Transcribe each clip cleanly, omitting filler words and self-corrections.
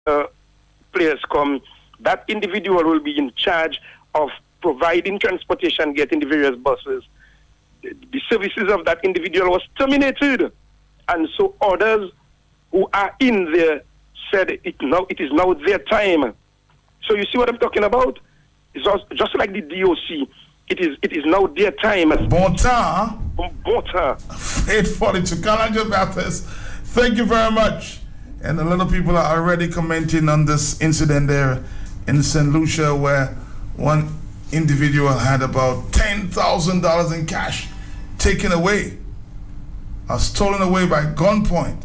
players come, that individual will be in charge of providing transportation, getting the various buses. The services of that individual was terminated. And so others who are in there said it is now their time. So you see what I'm talking about? It's just like the DOC. It is now their time. Bonta. 842. Kalanja Baptist. Thank you very much. And a lot of people are already commenting on this incident there in St. Lucia where one individual had about $10,000 in cash taken away or stolen away by gunpoint.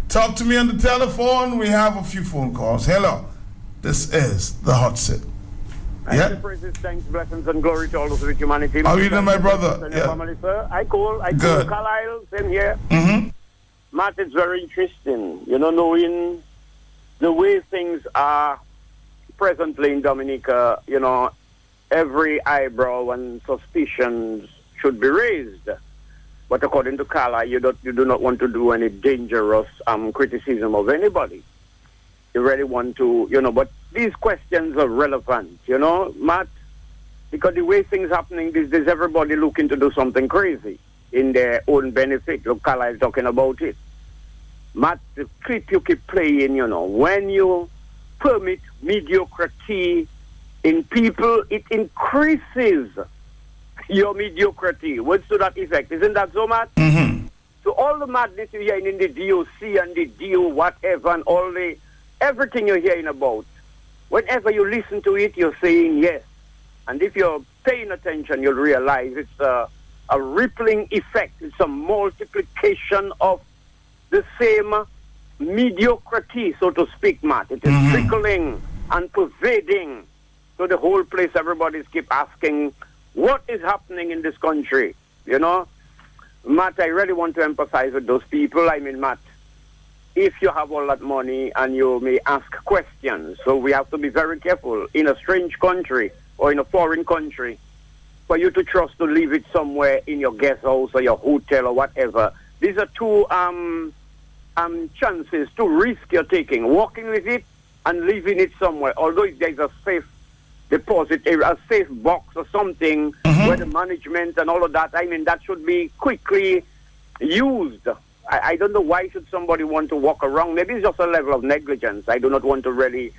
Talk to me on the telephone. We have a few phone calls. Hello. This is the Hot Seat. Yeah. Praises, thanks, blessings, and glory to all those with humanity. How are you doing, my brother? Yeah. Family, sir. I call Carlisle, same here. Mm-hmm. Matt, it's very interesting, knowing the way things are presently in Dominica, every eyebrow and suspicions should be raised. But according to Carlisle, you do not want to do any dangerous criticism of anybody. You really want to, but these questions are relevant, Matt, because the way things happening these days, everybody looking to do something crazy in their own benefit. Look, Carlisle is talking about it. Matt, the clip you keep playing, when you permit mediocrity in people, it increases your mediocrity. Words to that effect. Isn't that so, Matt? Mm-hmm. So all the madness you're hearing in the DOC and the DO, whatever, and everything you're hearing about, whenever you listen to it, you're saying yes. And if you're paying attention, you'll realize it's a rippling effect. It's a multiplication of the same mediocrity, so to speak, Matt. It is trickling and pervading to the whole place. Everybody's keep asking, what is happening in this country? Matt, I really want to emphasize with those people. I mean, Matt, if you have all that money and you may ask questions, so we have to be very careful in a strange country or in a foreign country for you to trust to leave it somewhere in your guest house or your hotel or whatever. These are two chances, two risks you're taking, walking with it and leaving it somewhere. Although if there's a safe deposit, a safe box or something where the management and all of that, I mean, that should be quickly used. I don't know why should somebody want to walk around. Maybe it's just a level of negligence. I do not want to really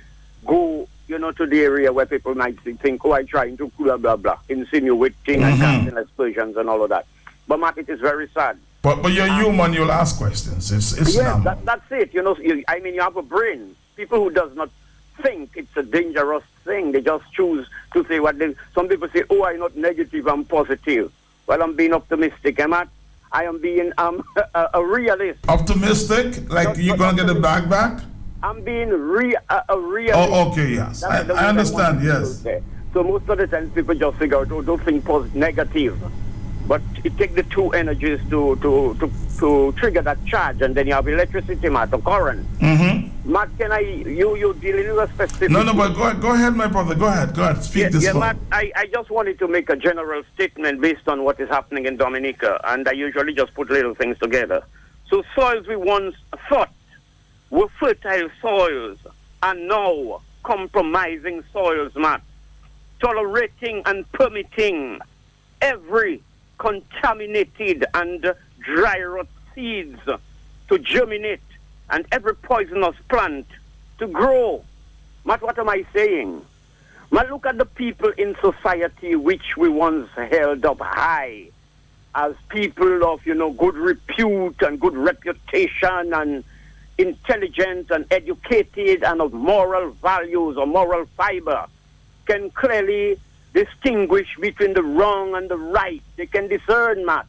go, to the area where people might think, I'm trying to blah, blah, blah, insinuating and casting aspersions and all of that. But, Matt, it is very sad. But you're human, you'll ask questions. It's yes, that's it. You have a brain. People who does not think it's a dangerous thing, they just choose to say what they... Some people say, I'm not negative, I'm positive. Well, I'm being optimistic, Matt. I am being a realist. Optimistic? Like you're going to get the bag back? I'm being a realist. Oh, okay, yes. I understand, yes. So most of the times people just figure out, don't think negative. But it takes the two energies to trigger that charge, and then you have electricity, Matt, or current. Matt, you dealing with a specific... No, but go ahead, my brother. Go ahead. Speak this one. Matt, I just wanted to make a general statement based on what is happening in Dominica, and I usually just put little things together. So soils we once thought were fertile soils are now compromising soils, Matt. Tolerating and permitting every contaminated and dry rot seeds to germinate and every poisonous plant to grow. Matt, what am I saying? Matt, look at the people in society which we once held up high as people of, good repute and good reputation and intelligent and educated and of moral values or moral fiber can clearly distinguish between the wrong and the right. They can discern, Matt.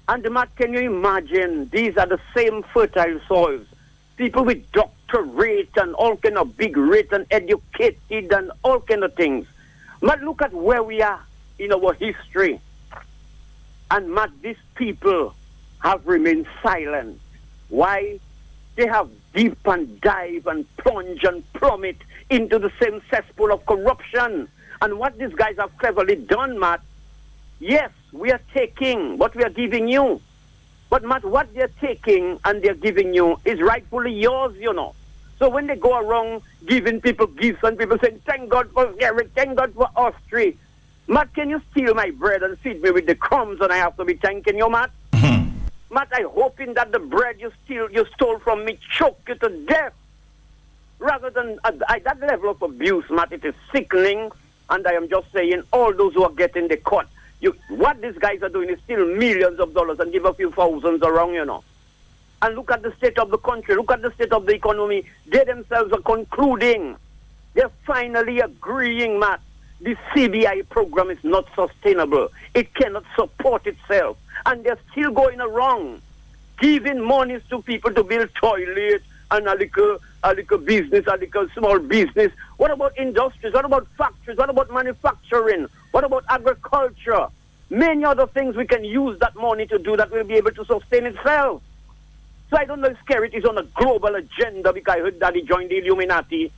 And, Matt, can you imagine? These are the same fertile soils. People with doctorate and all kind of big rate and educated and all kind of things. Matt, look at where we are in our history. And, Matt, these people have remained silent. Why? They have deep and dive and plunge and plummet into the same cesspool of corruption. And what these guys have cleverly done, Matt, yes, we are taking what we are giving you. But, Matt, what they're taking and they're giving you is rightfully yours, So when they go around giving people gifts and people saying, thank God for Gary, thank God for Austria. Matt, can you steal my bread and feed me with the crumbs and I have to be thanking you, Matt? Matt, I hoping that the bread you stole from me choke you to death. Rather than that level of abuse, Matt, it is sickening. And I am just saying, all those who are getting the cut, what these guys are doing is steal millions of dollars and give a few thousands around, you know. And look at the state of the country. Look at the state of the economy. They themselves are concluding. They're finally agreeing, Matt. The CBI program is not sustainable. It cannot support itself. And they're still going around, giving monies to people to build toilets and a little business, a little small business. What about industries? What about factories? What about manufacturing? What about agriculture? Many other things we can use that money to do that will be able to sustain itself. So I don't know if Skerrit is on a global agenda, because I heard that he joined the Illuminati,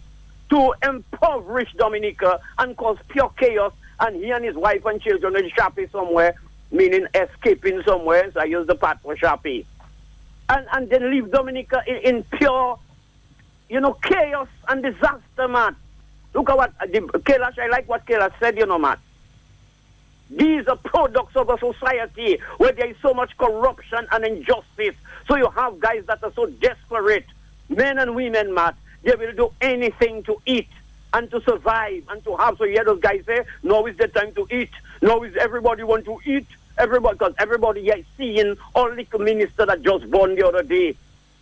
to impoverish Dominica and cause pure chaos, and he and his wife and children will Shappy somewhere, meaning escaping somewhere, so I use the part for Shappy. And then leave Dominica in pure, chaos and disaster, man. Look at what, Kailash, I like what Kailash said, man. These are products of a society where there is so much corruption and injustice. So you have guys that are so desperate, men and women, Matt, they will do anything to eat and to survive and to have. So you hear those guys say, now is the time to eat. Now is everybody want to eat. Because everybody is seeing all the ministers that just born the other day.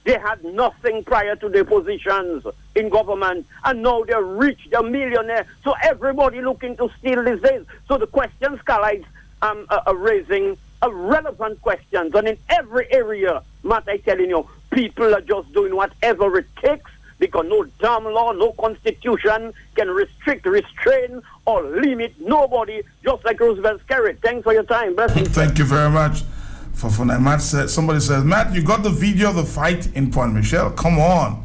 They had nothing prior to their positions in government. And now they're rich, they're millionaires. So everybody looking to steal these days. So the questions Scalites are raising are relevant questions. And in every area, Matt, I'm telling you, people are just doing whatever it takes, because no damn law, no constitution can restrict, restrain, or limit nobody, just like Roosevelt Skerrit. Thanks for your time. Blessings. Thank you very much. For that, Matt said, somebody says, Matt, you got the video of the fight in Point Michel? Come on.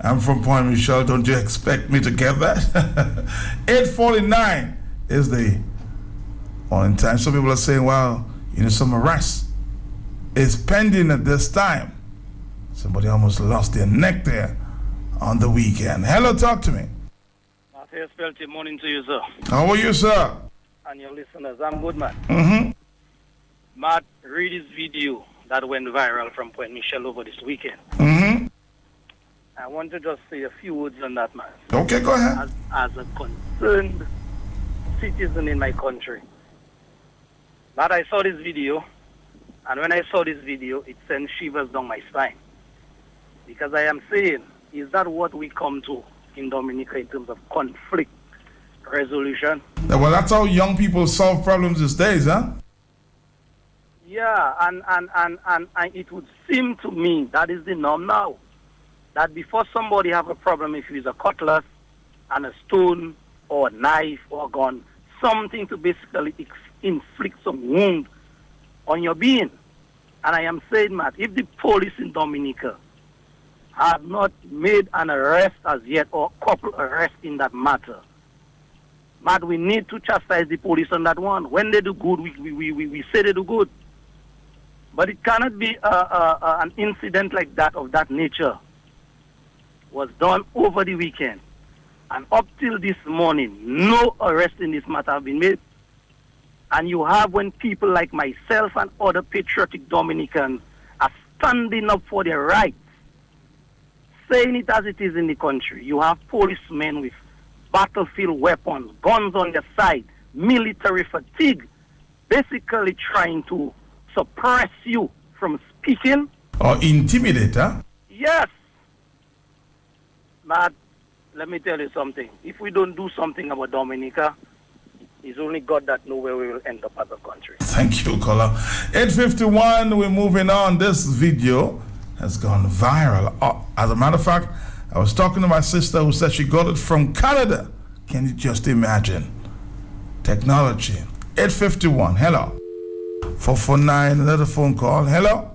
I'm from Point Michel. Don't you expect me to get that? 8:49 is the on time. Some people are saying, well, some arrest is pending at this time. Somebody almost lost their neck there on the weekend. Hello, talk to me. Matthias Peltier, morning to you, sir. How are you, sir? And your listeners. I'm good, man. Mm-hmm. Matt, read this video that went viral from Point Michel over this weekend. Mm-hmm. I want to just say a few words on that, man. Okay, go ahead. As a concerned citizen in my country. But I saw this video, and when I saw this video, it sent shivers down my spine. Because I am saying, is that what we come to in Dominica in terms of conflict resolution? Well, that's how young people solve problems these days, huh? Yeah, and it would seem to me that is the norm now. That before somebody have a problem, if it's a cutlass and a stone or a knife or a gun, something to basically inflict some wound on your being. And I am saying, Matt, if the police in Dominica have not made an arrest as yet, or a couple arrests in that matter, Matt, we need to chastise the police on that one. When they do good, we say they do good. But it cannot be an incident like that, of that nature, was done over the weekend. And up till this morning, no arrest in this matter have been made. And you have, when people like myself and other patriotic Dominicans are standing up for their rights, saying it as it is in the country, you have policemen with battlefield weapons, guns on their side, military fatigue, basically trying to suppress you from speaking. Or intimidate, huh? Yes. But let me tell you something. If we don't do something about Dominica, it's only God that knows where we will end up as a country. Thank you, caller. 8:51, we're moving on. This video has gone viral. As a matter of fact, I was talking to my sister who said she got it from Canada. Can you just imagine? Technology. 8:51, hello. 449, another phone call. Hello?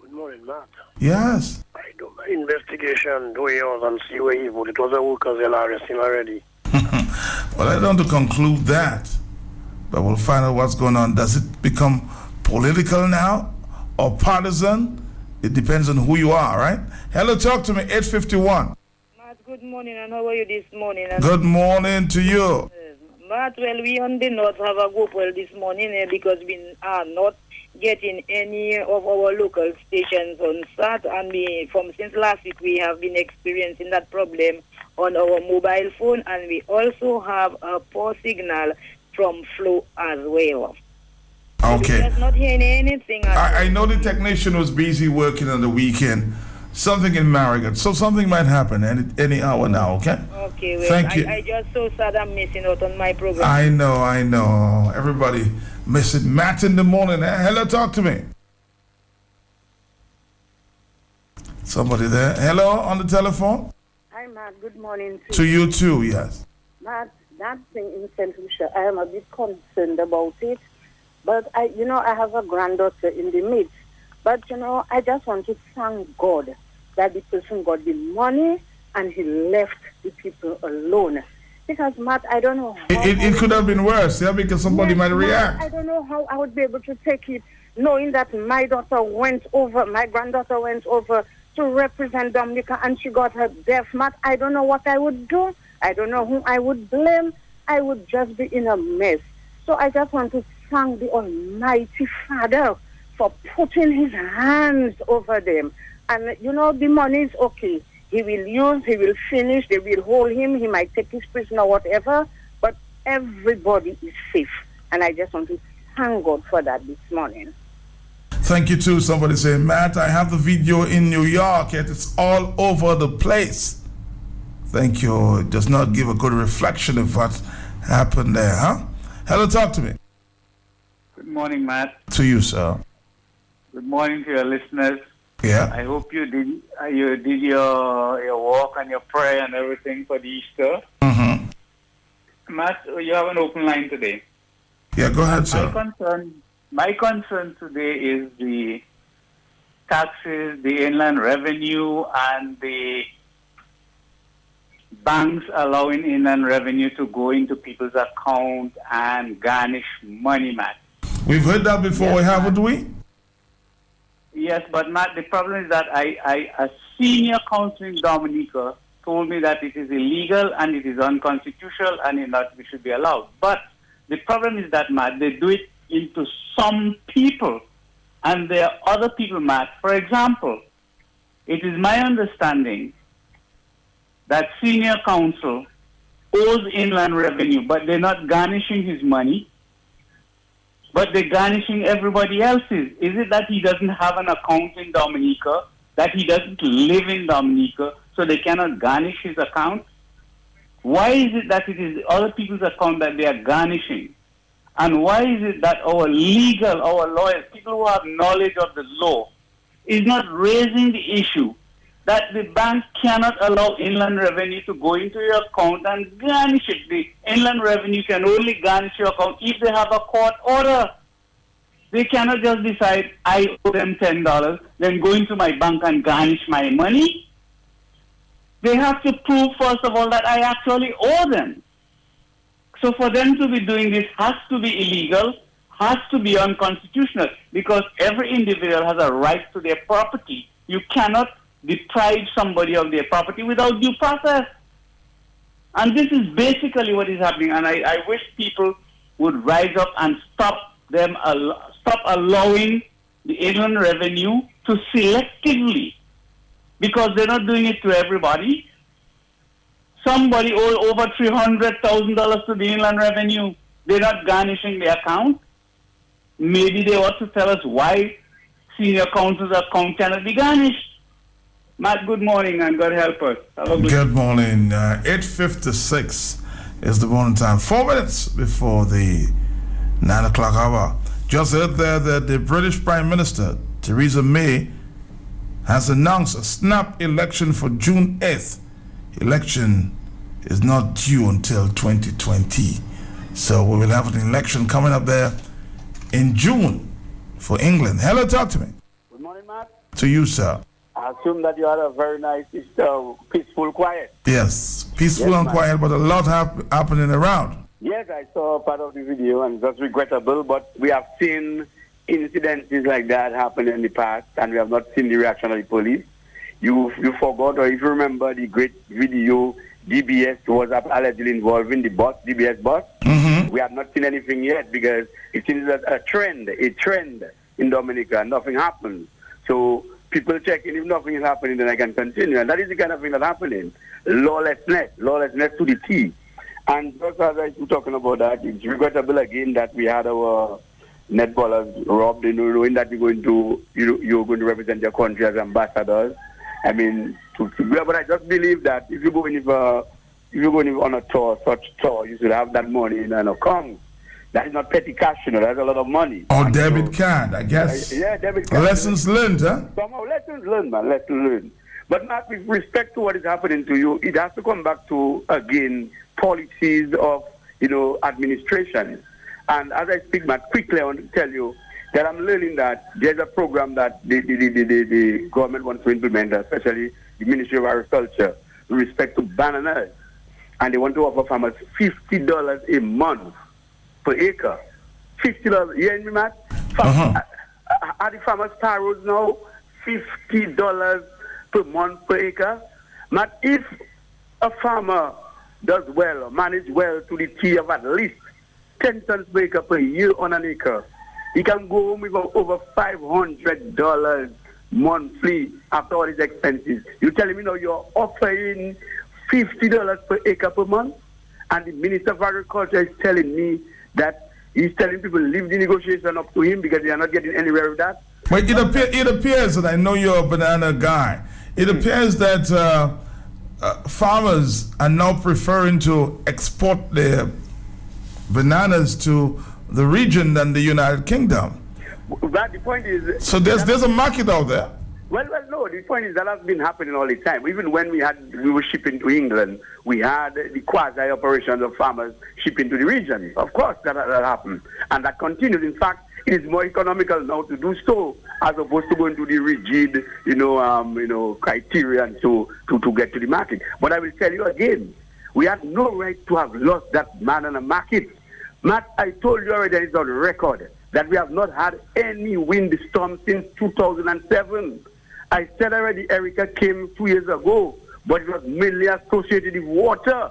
Good morning, Matt. Yes. I do my investigation, do yours, and see where evil. It was a workers, they'll arrest him already. Well, I don't want to conclude that, but we'll find out what's going on. Does it become political now or partisan? It depends on who you are, right? Hello, talk to me, 8:51. good morning, and how are you this morning? And Good morning to you. Matt, well, we on the north have a go well this morning because we are not getting any of our local stations on SAT, and since last week we have been experiencing that problem on our mobile phone, and we also have a poor signal from Flow as well. Okay. We're just not hearing anything. I know the technician was busy working on the weekend. Something in Marigot. So something might happen any hour now, okay? Okay, well, Thank you. I just so sad I'm missing out on my program. I know. Everybody miss it. Matt in the morning. Hello, talk to me. Somebody there. Hello, on the telephone? Hi, Matt. Good morning To you too, yes. Matt, that thing in St. Lucia, I am a bit concerned about it. But, I have a granddaughter in the midst. But, I just want to thank God that the person got the money and he left the people alone. Because, Matt, I don't know how... It could have been worse, yeah, because somebody might react. Matt, I don't know how I would be able to take it, knowing that my granddaughter went over to represent Dominica and she got her death. Matt, I don't know what I would do. I don't know whom I would blame. I would just be in a mess. So I just want to thank the Almighty Father for putting his hands over them. And, the money is okay. He will finish, they will hold him, he might take his prison or whatever, but everybody is safe. And I just want to thank God for that this morning. Thank you too. Somebody saying, Matt, I have the video in New York, yet it's all over the place. Thank you. It does not give a good reflection of what happened there, huh? Hello, talk to me. Good morning, Matt. To you, sir. Good morning to your listeners. Yeah. I hope you did your walk and your prayer and everything for the Easter. Mm-hmm. Matt, you have an open line today. Yeah, go ahead, sir. My concern today is the taxes, the inland revenue, and the banks allowing inland revenue to go into people's account and garnish money, Matt. We've heard that before, Yes, haven't we? Yes, but Matt, the problem is that a senior counsel in Dominica told me that it is illegal and it is unconstitutional and it not we should be allowed. But the problem is that, Matt, they do it into some people, and there are other people, Matt. For example, it is my understanding that senior counsel owes inland revenue, but they're not garnishing his money, but they're garnishing everybody else's. Is it that he doesn't have an account in Dominica, that he doesn't live in Dominica, so they cannot garnish his account? Why is it that it is other people's account that they are garnishing? And why is it that our lawyers, people who have knowledge of the law, is not raising the issue that the bank cannot allow inland revenue to go into your account and garnish it? The inland revenue can only garnish your account if they have a court order. They cannot just decide, I owe them $10, then go into my bank and garnish my money. They have to prove, first of all, that I actually owe them. So for them to be doing this has to be illegal, has to be unconstitutional, because every individual has a right to their property. You cannot deprive somebody of their property without due process. And this is basically what is happening. And I wish people would rise up and stop allowing the inland revenue to selectively, because they're not doing it to everybody. Somebody owed over $300,000 to the inland revenue. They're not garnishing the account. Maybe they ought to tell us why senior counsel's account cannot be garnished. Matt, good morning, and God help us. Good morning. 8:56 is the morning time. 4 minutes before the 9 o'clock hour. Just heard there that the British Prime Minister, Theresa May, has announced a snap election for June 8th. Election is not due until 2020. So we will have an election coming up there in June for England. Hello, talk to me. Good morning, Matt. To you, sir. I assume that you had a very nice, peaceful, quiet. Yes, peaceful and quiet, but a lot happening around. Yes, I saw part of the video, and that's regrettable, but we have seen incidences like that happen in the past, and we have not seen the reaction of the police. you forgot, or if you remember the great video, DBS was allegedly involved in the bus, DBS bus. We have not seen anything yet because it is a trend in Dominica, and nothing happens. So people checking, if nothing is happening, then I can continue. And that is the kind of thing that's happening. Lawlessness to the T. And just as I was talking about that, it's regrettable again that we had our netballers robbed, knowing that you're going to represent your country as ambassadors. I mean, but I just believe that if you're going on a tour, such tour, you should have that money in an account. That is not petty cash, that's a lot of money. Or debit card, I guess. Yeah, debit card. Lessons learned, huh? Somehow, lessons learned, man, lessons learned. But not with respect to what is happening to you, it has to come back to, again, policies of, administration. And as I speak, Matt, quickly I want to tell you that I'm learning that there's a program that the government wants to implement, especially the Ministry of Agriculture, with respect to bananas. And they want to offer farmers $50 a month per acre. $50. You hear me, Matt? Are the farmers paros now $50 per month per acre? Matt, if a farmer does well, or manage well to the T of at least 10 tons per acre per year on an acre, he can go home with over $500 monthly after all his expenses. You're telling me now you're offering $50 per acre per month? And the Minister of Agriculture is telling me that he's telling people to leave the negotiation up to him because they are not getting anywhere with that. But it appears that I know you're a banana guy. It appears that farmers are now preferring to export their bananas to the region than the United Kingdom. But the point is... So there's a market out there. Well, no, the point is that has been happening all the time. Even when we were shipping to England, we had the quasi-operations of farmers shipping to the region. Of course, that happened. And that continues. In fact, it is more economical now to do so as opposed to going to the rigid, criteria and to get to the market. But I will tell you again, we had no right to have lost that man on the market. Matt, I told you already, it's on record, that we have not had any windstorm since 2007. I said already Erica came 2 years ago, but it was mainly associated with water.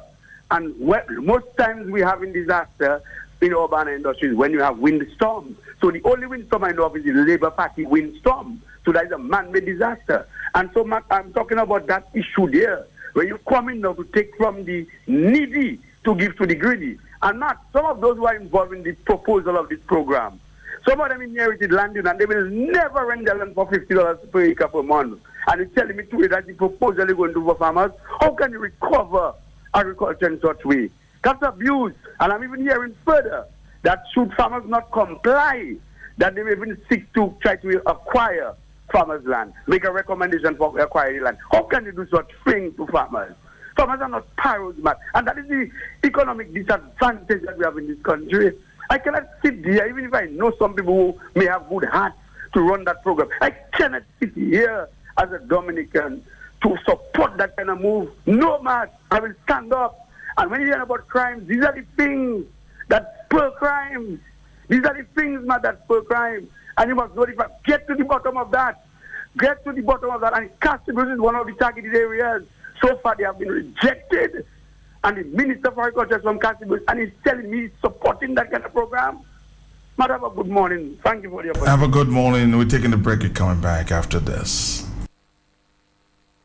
And most times we have in disaster in urban industries when you have windstorms. So the only windstorm I know of is the Labour Party windstorm. So that is a man-made disaster. And so Matt, I'm talking about that issue there, where you come in now to take from the needy to give to the greedy. And not some of those who are involved in the proposal of this program. Some of them inherited land, and they will never rent their land for $50 per acre per month. And you're telling me today that the proposal is going to do for farmers. How can you recover agriculture in such way? That's abuse. And I'm even hearing further that should farmers not comply, that they may even seek to try to acquire farmers' land, make a recommendation for acquiring land. How can you do such things to farmers? Farmers are not paros, man. And that is the economic disadvantage that we have in this country. I cannot sit here, even if I know some people who may have good hearts to run that program. I cannot sit here as a Dominican to support that kind of move. No, man. I will stand up. And when you hear about crimes, these are the things that spur crimes. These are the things, man, that spur crime. And you must notify. Get to the bottom of that. Get to the bottom of that. And Castibus is one of the targeted areas. So far, they have been rejected. And the Minister for Agriculture from Castibus, and he's telling me he's supporting that kind of program. Madam, good morning. Thank you for your question. Have a good morning. We're taking a break. You're coming back after this.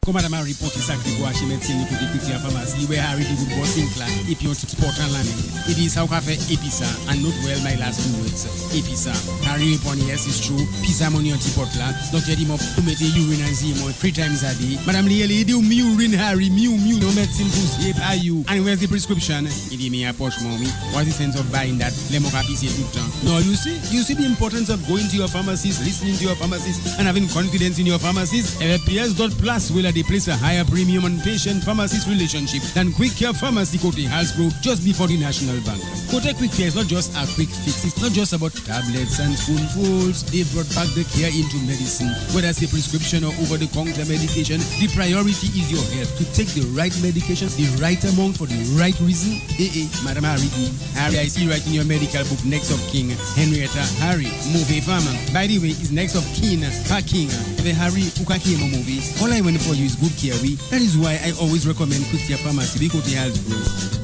Comme madame a reporté ça que quoi chez médecin pour écouter la pharmacie where Harry do good bossing class if you want to support and land it is how cafe episa and not well my last 2 words episa Harry upon yes is true pizza money on tipot là docteur dit moi pour mettre urine and zimo 3 times a day madame Lieli do me urine Harry miu no medicine pour yep are you and where's the prescription il dit me a poche mommy what's the sense of buying that lemon coffee tout le temps no you see the importance of going to your pharmacist listening to your pharmacist and having confidence in your pharmacist PS.plus will they place a higher premium on patient-pharmacist relationship than Quick Care Pharmacy Kote Halsbro just before the National Bank. Kote Quick Care is not just a quick fix. It's not just about tablets and spoonfuls. They brought back the care into medicine. Whether it's a prescription or over-the-counter medication, the priority is your health. To take the right medication, the right amount for the right reason. Madam Harry, I see right in your medical book, next of kin, Henrietta Harry, movie farmer. By the way, is next of kin, her king, the Harry Ukakemo movie. All I want for you is good care. That is why I always recommend Quick Care Pharmacy because it has growth.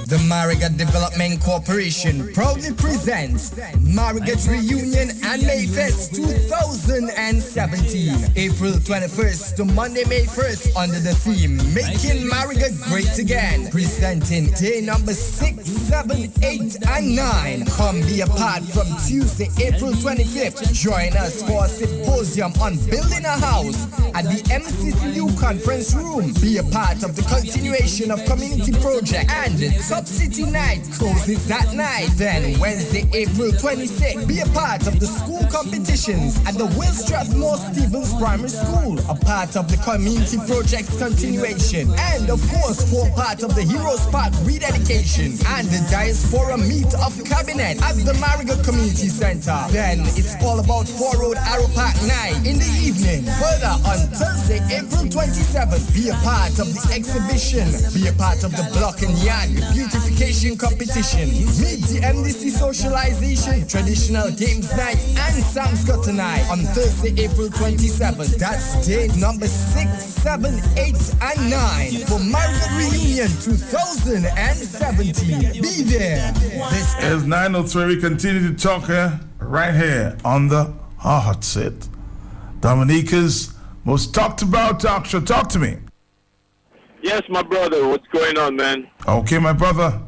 The Marigat Development Corporation proudly presents Marigat Reunion and Mayfest 2017, April 21st to Monday, May 1st, under the theme Making Marigat Great Again. Presenting day number 6, 7, 8, and 9. Come be a part from Tuesday, April 25th. Join us for a symposium on building a house at the MCCU Conference Room. Be a part of the continuation of community project and Top City Night closes that night. Then Wednesday, April 26th, be a part of the school competitions at the Will Strathmore Stevens Primary School, a part of the community project's continuation, and of course, for part of the Heroes Park rededication and the Diaspora Meet of Cabinet at the Marigat Community Center. Then it's all about 4 Road Arrow Park night in the evening. Further, on Thursday, April 27th, be a part of the exhibition, be a part of the Block and Yard beautification competition, meet the MDC socialization, traditional games night, and Sam's Got Tonight on Thursday, April 27th. That's day number 6, 7, 8, and 9 for Marigat Reunion 2017. Be there. This is 903. We continue to talk here, right here on the Hot Seat. Dominica's most talked about talk show. Talk to me. Yes, my brother. What's going on, man? Okay, my brother.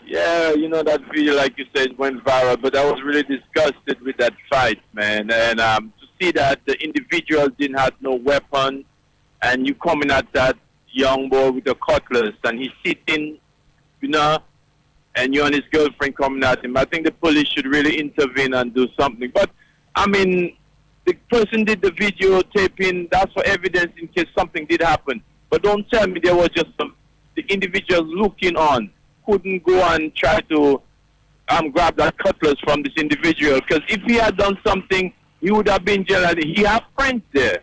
Yeah, you know, that video, like you said, went viral, but I was really disgusted with that fight, man. And to see that the individual didn't have no weapon, and you coming at that young boy with a cutlass, and he's sitting, you know, and you and his girlfriend coming at him. I think the police should really intervene and do something. But, I mean, the person did the videotaping, that's for evidence in case something did happen. But don't tell me there was just the individuals looking on. Couldn't go and try to grab that cutlass from this individual, because if he had done something, he would have been jailed. He had friends there.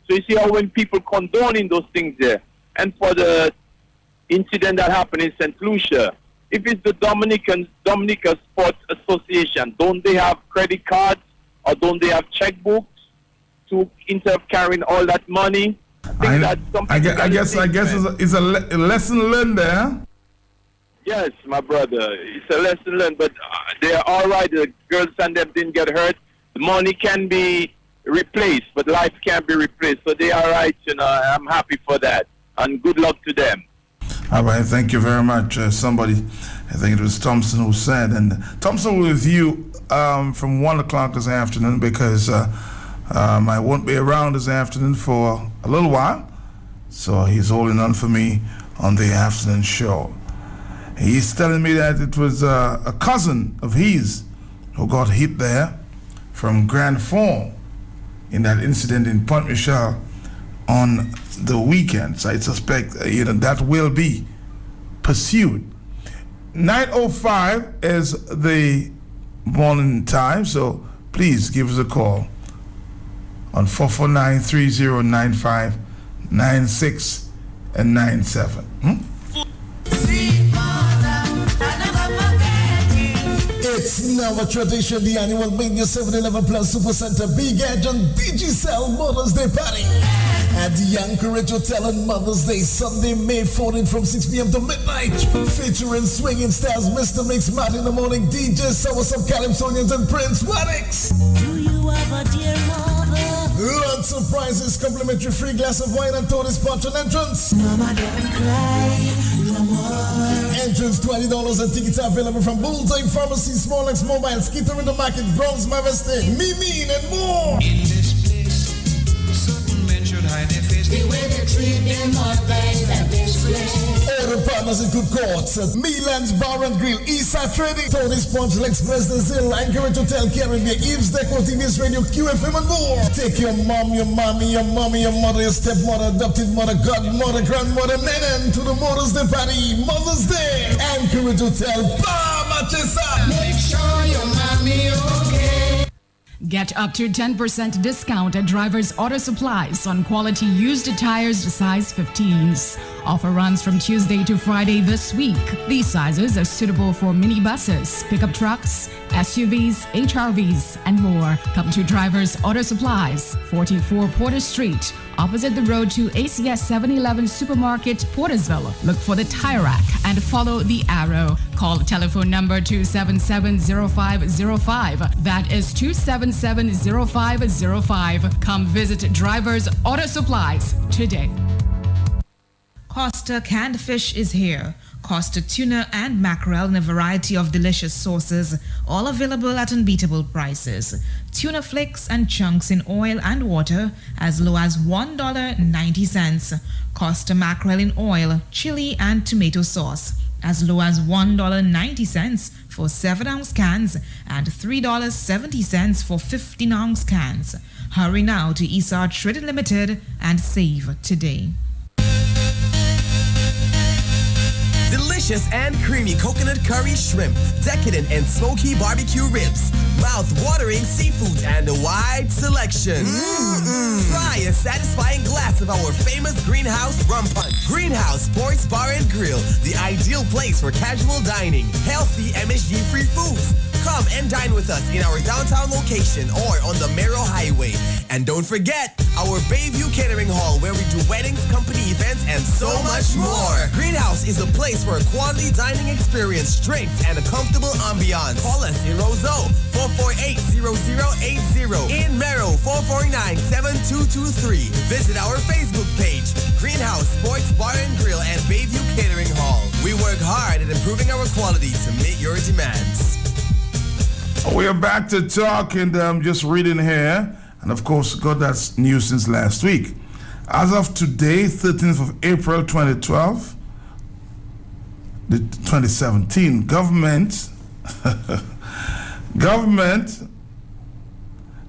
So you see how when people condoning those things there. And for the incident that happened in St. Lucia, if it's the Dominica Sports Association, don't they have credit cards or don't they have checkbooks to instead of carrying all that money? I guess it's a lesson learned there. Yes, my brother. It's a lesson learned, but they're all right. The girls and them didn't get hurt. The money can be replaced, but life can't be replaced. So they are right, you know. I'm happy for that. And good luck to them. All right, thank you very much. Somebody, I think it was Thompson who said, and Thompson will with you from 1 o'clock this afternoon because I won't be around this afternoon for a little while. So he's holding on for me on the afternoon show. He's telling me that it was a cousin of his who got hit there from Grand Fond in that incident in Pont Michel on the weekend. So I suspect that will be pursued. 9:05 is the morning time, so please give us a call on 449-3095-96 and 97. It's now a tradition, the annual Mania 7-Eleven Plus Super Center Big Edge on Digicel Mother's Day Party at the Anchorage Hotel on Mother's Day, Sunday, May 14th from 6 p.m. to midnight. Featuring swinging stars, Mr. Mix, Matt in the Morning, DJ Soursop, Calypsonians, and Prince Maddox. Do you have a dear mother? Lots of prizes, complimentary free glass of wine and Tony's Punch on entrance. Mama, don't cry no more. Entrance $20 and tickets are available from Bullseye Pharmacy, Smallex Mobile, Skitter in the Market, Bronx, Majestic, Mean and more. In this place, certain men should hide their face. The way they treat their mothers at this place. Order partner Farmers in Good Court, Milan's Bar and Grill, Eastside Trading, Tony's Punch, Express, the Zill, Anchorage Hotel, Caribbean, Eve's Deco, TVS Radio, QFM and more. Take your mom, your mommy, your mommy, your mother, your stepmother, adopted mother, godmother, grandmother, nenen to the Mother's Day party, Mother's Day, Anchorage Hotel, Make sure your mommy okay. Get up to 10% discount at Drivers Auto Supplies on quality used tires size 15s. Offer runs from Tuesday to Friday this week. These sizes are suitable for minibuses, pickup trucks, SUVs, HRVs, and more. Come to Drivers Auto Supplies, 44 Porter Street, opposite the road to ACS 7-Eleven Supermarket, Portersville. Look for the tire rack and follow the arrow. Call telephone number 277-0505. That is 277-0505. Come visit Drivers Auto Supplies today. Costa canned fish is here. Costa tuna and mackerel in a variety of delicious sauces, all available at unbeatable prices. Tuna flakes and chunks in oil and water as low as $1.90. Costa mackerel in oil, chili and tomato sauce as low as $1.90 for 7-ounce cans and $3.70 for 15-ounce cans. Hurry now to Esar Trading Limited and save today. Delicious and creamy coconut curry shrimp, decadent and smoky barbecue ribs, mouth-watering seafood, and a wide selection. Try a satisfying glass of our famous Greenhouse Rum Punch. Greenhouse Sports Bar and Grill, the ideal place for casual dining, healthy MSG-free foods. Come and dine with us in our downtown location or on the Mero Highway. And don't forget our Bayview Catering Hall where we do weddings, company events, and so much more. Greenhouse is a place for a quality dining experience, drinks, and a comfortable ambiance. Call us in Roseau, 448-0080. In Mero, 449-7223. Visit our Facebook page, Greenhouse Sports Bar and Grill and Bayview Catering Hall. We work hard at improving our quality to meet your demands. We are back to talk, and I'm just reading here, and of course, got that news since last week. As of today, 13th of April 2012, 2017, government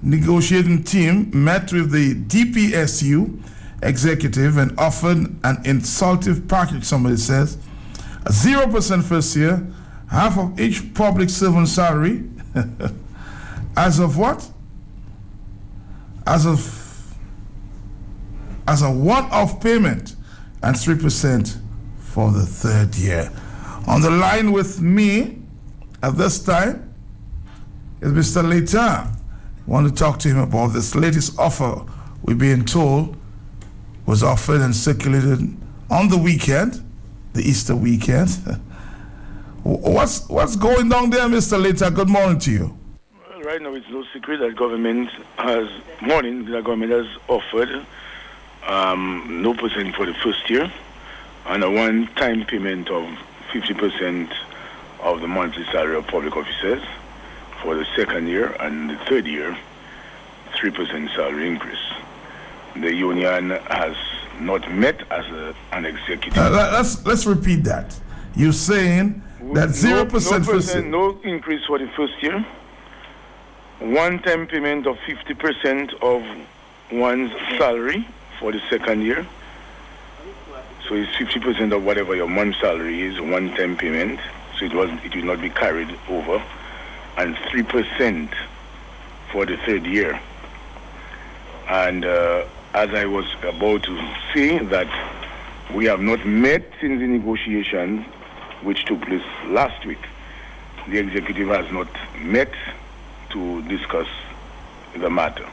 negotiating team met with the DPSU executive and offered an insultive package, somebody says, 0% first year, half of each public servant salary, as of what? As a one-off payment, and 3% for the third year. On the line with me at this time is Mr. Leita. I want to talk to him about this latest offer we're being told was offered and circulated on the weekend, the Easter weekend. What's going on there, Mr. Leita? Good morning to you. Well, right now it's no secret that government has offered no percent for the first year and a one-time payment of 50% of the monthly salary of public officers for the second year, and the third year 3% salary increase. The union has not met as an executive. Let's repeat that. You're saying that 0% no increase for the first year, one-time payment of 50% of one's salary for the second year. So it's 50% of whatever your month's salary is, one-time payment. So it will not be carried over, and 3% for the third year. And as I was about to say, that we have not met since the negotiation which took place last week. The executive has not met to discuss the matter.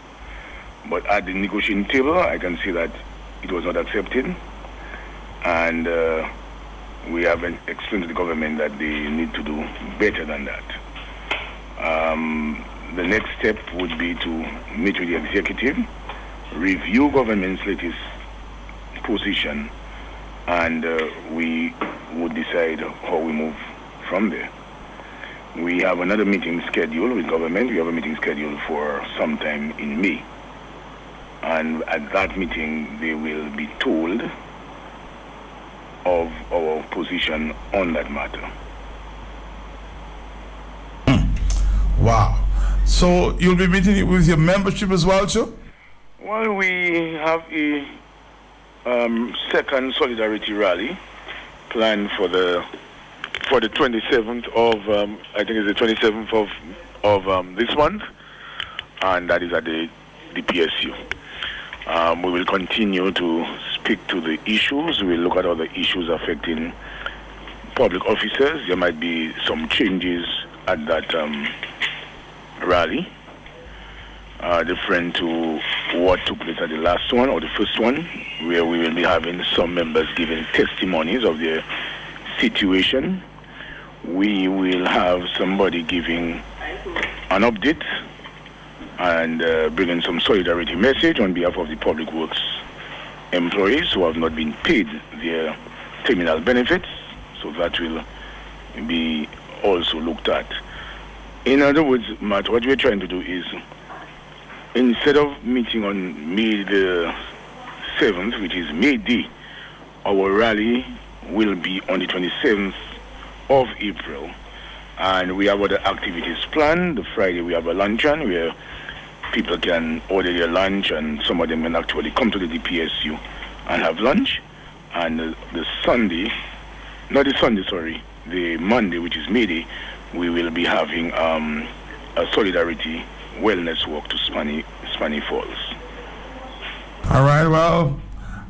But at the negotiating table, I can see that it was not accepted. And we have explained to the government that they need to do better than that. The next step would be to meet with the executive, review government's latest position, and we would decide how we move from there. We have another meeting scheduled with government. We have a meeting scheduled for sometime in May. And at that meeting, they will be told of our position on that matter. Wow. So you'll be meeting with your membership as well, too? Well, we have a second solidarity rally planned for the 27th of I think it's the 27th of this month, and that is at the PSU. We will continue to speak to the issues. We will look at other issues affecting public officers. There might be some changes at that rally, different to what took place at the last one or the first one, where we will be having some members giving testimonies of their situation. We will have somebody giving an update and bringing some solidarity message on behalf of the public works employees who have not been paid their terminal benefits, so that will be also looked at. In other words, Matt, what we're trying to do is, instead of meeting on May the 7th, which is May Day, our rally will be on the 27th of April, and we have other activities planned. The Friday we have a luncheon where people can order their lunch, and some of them can actually come to the DPSU and have lunch. And the Monday, which is May Day, we will be having a solidarity wellness walk to Spani Falls. All right, well,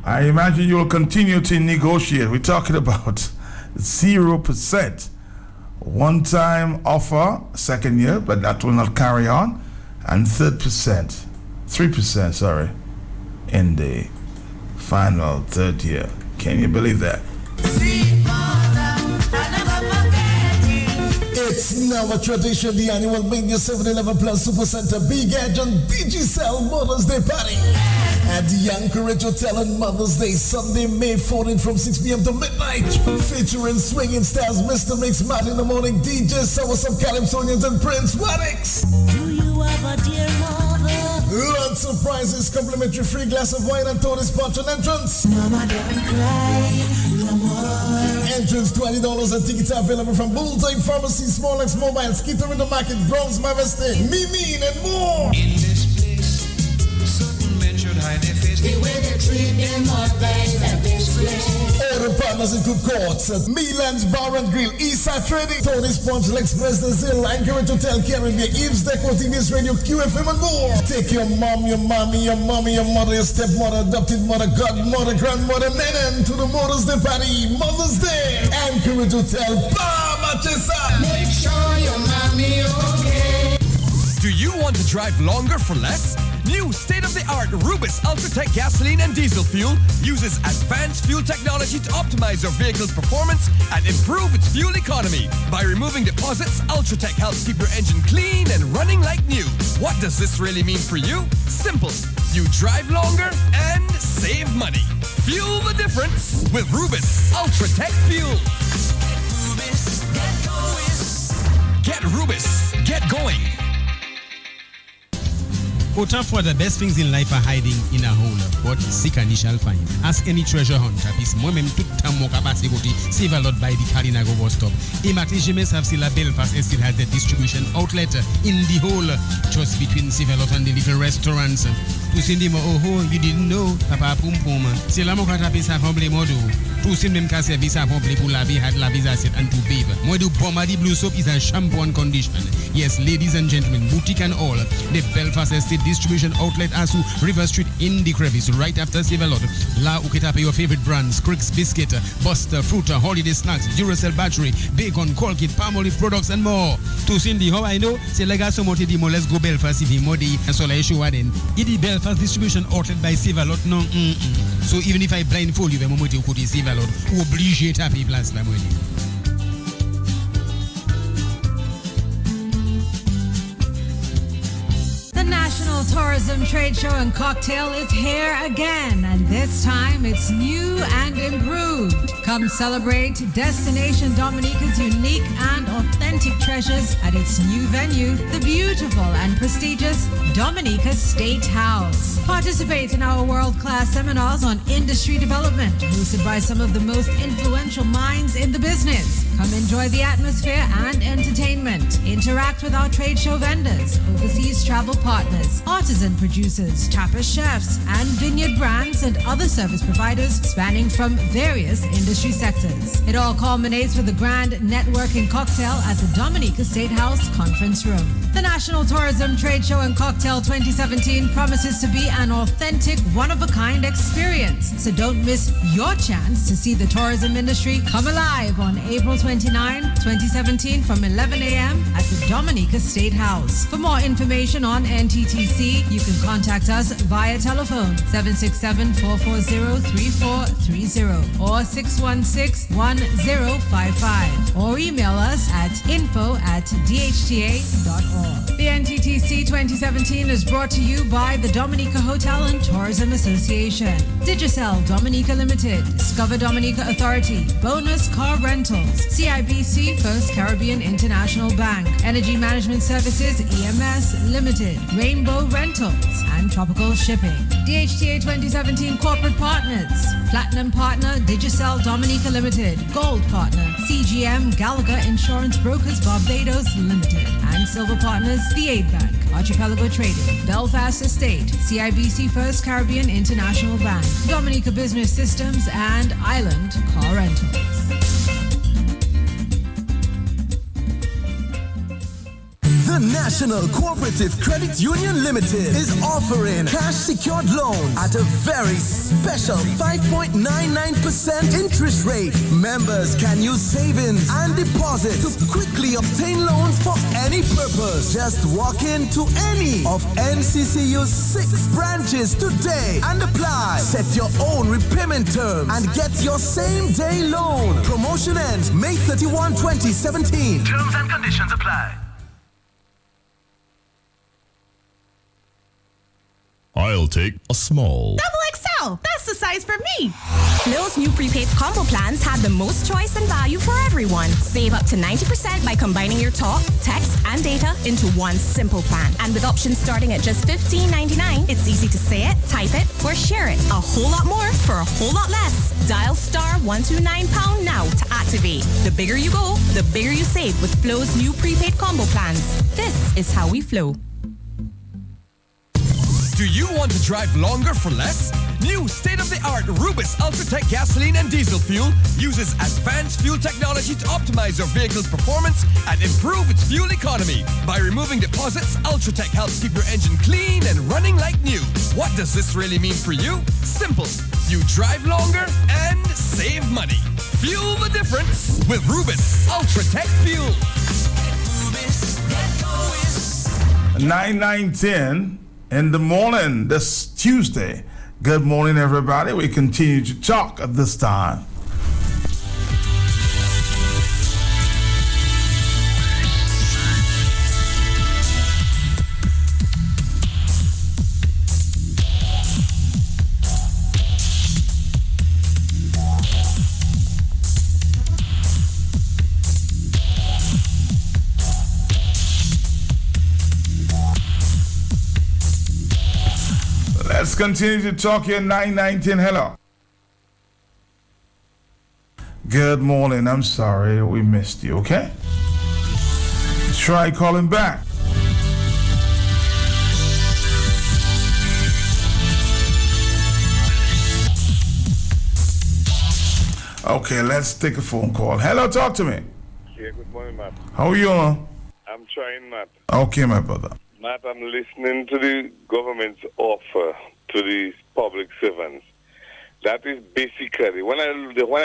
I imagine you'll continue to negotiate. We're talking about 0% one-time offer, second year, but that will not carry on, and 3%, in the final third year. Can you believe that? It's now a tradition, the annual Mania 7-Eleven Plus Supercenter Big Edge on Digicel Mother's Day Party at the Anchorage Hotel on Mother's Day, Sunday, May 14th from 6 p.m. to midnight. Featuring swinging stars, Mr. Mix, Matt in the Morning, DJ Sour, some Calypsonians, and Prince Wadix. Do you have a dear mother? Lots of prizes, complimentary free glass of wine, and Tony's Punch on entrance. Mama, don't cry no more. Entrance $20 and tickets are available from Bullseye Pharmacy, Smallex Mobile, Skitter in the Market, Bronx, Maveste, Mimi, and more. In this place, certain men should hide their face. The way they treat their mothers at this place. All the partners include Courts, Milan's Bar and Grill, Eastside Trading, Tony's Punch, Lex President Zil, Anchorage Hotel, Caribbean, Eve's Deco, TVS Radio, QFM, and more. Take your mom, your mommy, your mother, your stepmother, adopted mother, godmother, grandmother, nenen to the Mother's Day Party, Mother's Day, Anchorage Hotel, Make sure your mommy okay. Do you want to drive longer for less? New state-of-the-art Rubis Ultratech gasoline and diesel fuel uses advanced fuel technology to optimize your vehicle's performance and improve its fuel economy. By removing deposits, Ultratech helps keep your engine clean and running like new. What does this really mean for you? Simple. You drive longer and save money. Fuel the difference with Rubis Ultratech fuel. Get Rubis. Get going. For the best things in life are hiding in a hole, but seek and ye shall find. Ask any treasure hunter, this moment tout tamo kapase goti, save a lot by the Karinago bus stop. Imati Jimes have still a Belfast and still has the distribution outlet in the hole, just between Sivalot and the little restaurants. To send him, oh, you didn't know, Papa Pum Pum. C'est la mokata pisa humble modo. To send them ka service a humble pour la vie had la visa set and to babe. Moi do Bombardier Blue Soap is a shampoo on condition. Yes, ladies and gentlemen, boutique and all. The Belfast Estate distribution outlet Asu River Street in the crevice right after Sivalot. La uketape your favorite brands, Crick's Biscuit, Buster, Fruta, Holiday Snacks, Duracell Battery, Bacon, Colgate, Palmolive products and more. To Cindy, how I know? C'est la gars somote di mo let's go Belfast if modi and so la issue waden. Idi Belfast distribution outlet by Sivalot no. So even if I blindfold you, the moment you could Sivalot, obligé taper place la moitié. The National Tourism Trade Show and Cocktail is here again, and this time it's new and improved. Come celebrate Destination Dominica's unique and authentic treasures at its new venue, the beautiful and prestigious Dominica State House. Participate in our world-class seminars on industry development, hosted by some of the most influential minds in the business. Come enjoy the atmosphere and entertainment. Interact with our trade show vendors, overseas travel partners, artisan producers, tapas chefs, and vineyard brands and other service providers spanning from various industry sectors. It all culminates with a grand networking cocktail at the Dominica State House Conference Room. The National Tourism Trade Show and Cocktail 2017 promises to be an authentic, one-of-a-kind experience. So don't miss your chance to see the tourism industry come alive on April 29, 2017 from 11 a.m. at the Dominica State House. For more information on NTTC, you can contact us via telephone 767-440-3430 or 616-1055 or email us at info@dhta.org. The NTTC 2017 is brought to you by the Dominica Hotel and Tourism Association, Digicel Dominica Limited, Discover Dominica Authority, Bonus Car Rentals, CIBC First Caribbean International Bank, Energy Management Services EMS Limited, Rainbow Rentals, and Tropical Shipping. DHTA 2017 Corporate Partners: Platinum Partner Digicel Dominica Limited, Gold Partner CGM Gallagher Insurance Brokers Barbados Limited, and Silver Partners The Aid Bank, Archipelago Trading, Belfast Estate, CIBC First Caribbean International Bank, Dominica Business Systems, and Island Car Rentals. The National Cooperative Credit Union Limited is offering cash secured loans at a very special 5.99% interest rate. Members can use savings and deposits to quickly obtain loans for any purpose. Just walk into any of NCCU's 6 branches today and apply. Set your own repayment terms and get your same day loan. Promotion ends May 31, 2017. Terms and conditions apply. I'll take a small. XL, that's the size for me. Flow's new prepaid combo plans have the most choice and value for everyone. Save up to 90% by combining your talk, text, and data into one simple plan. And with options starting at just $15.99, it's easy to say it, type it, or share it. A whole lot more for a whole lot less. Dial *129# now to activate. The bigger you go, the bigger you save with Flow's new prepaid combo plans. This is how we flow. Do you want to drive longer for less? New state-of-the-art Rubis Ultratech gasoline and diesel fuel uses advanced fuel technology to optimize your vehicle's performance and improve its fuel economy. By removing deposits, Ultratech helps keep your engine clean and running like new. What does this really mean for you? Simple. You drive longer and save money. Fuel the difference with Rubis Ultratech fuel. 9:10 in the morning this Tuesday. Good morning, everybody. We continue to talk at this time. Let's continue to talk here. 9:19. Hello. Good morning. I'm sorry we missed you, okay? Try calling back. Okay, let's take a phone call. Hello, talk to me. Yeah, good morning, Matt. How are you? I'm trying, Matt. Okay, my brother. Matt, I'm listening to the government's offer to the public servants. That is basically, when I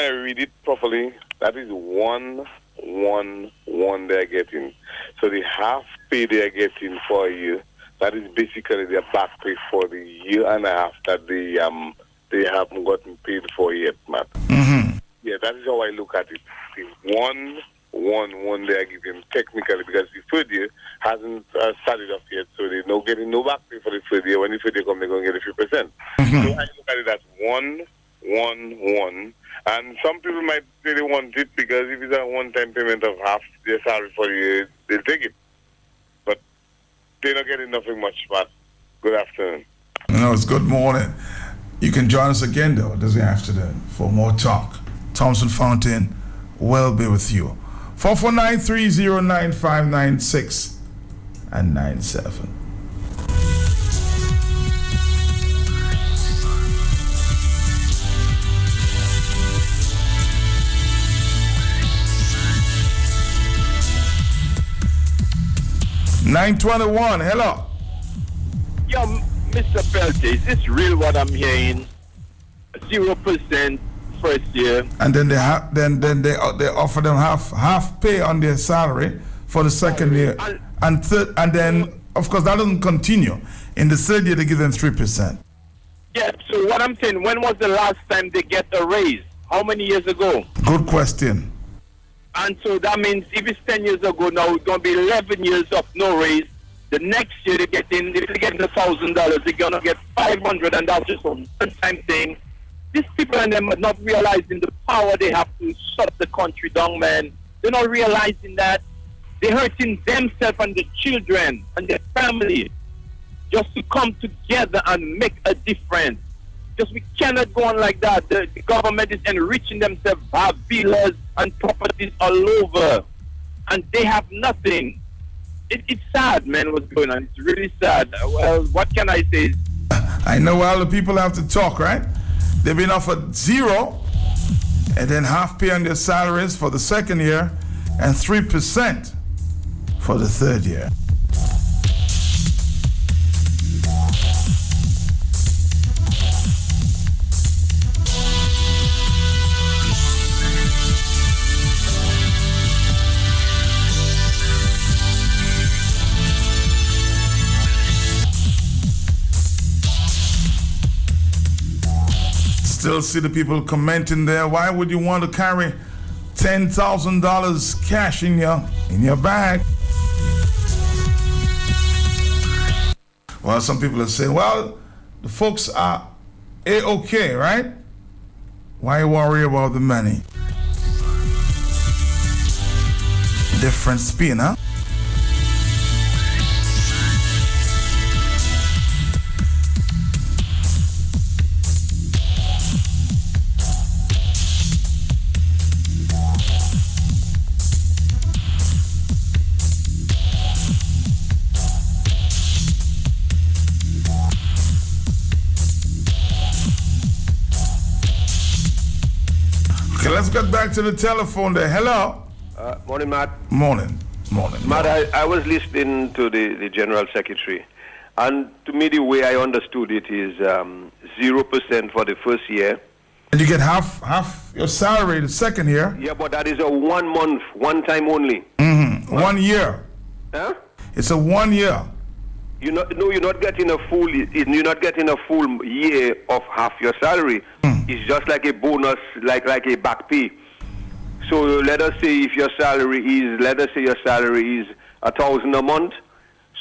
read it properly, that is 111 they're getting. So the half pay they're getting for a year, that is basically their back pay for the year and a half that they haven't gotten paid for yet, Matt. Mm-hmm. Yeah, that is how I look at it. The one day I give him technically because the third year hasn't started off yet, so they're not getting no back pay for the third year. When the third year comes, they're going to get the 3%. So I look at it as 1-1-1. And some people might say they want it because if it's a one-time payment of half their salary for the year, they'll take it. But they're not getting nothing much back. Good afternoon. No, it's good morning. You can join us again, though, this afternoon for more talk. Thompson Fountain will be with you. 449-309-596 and 97. $921, hello. Yo, Mr. Pelty, is this real what I'm hearing? 0% first year. And then they they offer them half pay on their salary for the second year, and then of course that doesn't continue. In the third year they give them 3%. Yeah. So what I'm saying, when was the last time they get a raise? How many years ago? Good question. And so that means if it's 10 years ago now, it's going to be 11 years of no raise. The next year if they're getting $1,000, they're going to get $500, and that's just a one-time thing. These people and them are not realizing the power they have to shut the country down, man. They're not realizing that. They're hurting themselves and the children and their family just to come together and make a difference. Just we cannot go on like that. The government is enriching themselves, have villas and properties all over, and they have nothing. It's sad, man, what's going on. It's really sad. Well, what can I say? I know all the people have to talk, right? They've been offered 0 and then half pay on their salaries for the second year and 3% for the third year. Still see the people commenting there. Why would you want to carry $10,000 cash in your bag? Well, some people are saying, well, the folks are A-okay, right? Why worry about the money? Different spin, huh? Let's get back to the telephone there. Hello. Morning, Matt. Morning. Matt, I was listening to the General Secretary, and to me the way I understood it is 0% for the first year. And you get half your salary the second year. Yeah, but that is a 1 month, one time only. Mm-hmm. 1 year. Huh? It's a 1 year. You're not getting a full. You're not getting a full year of half your salary. It's just like a bonus, like a back pay. So let us say your salary is $1,000 a month.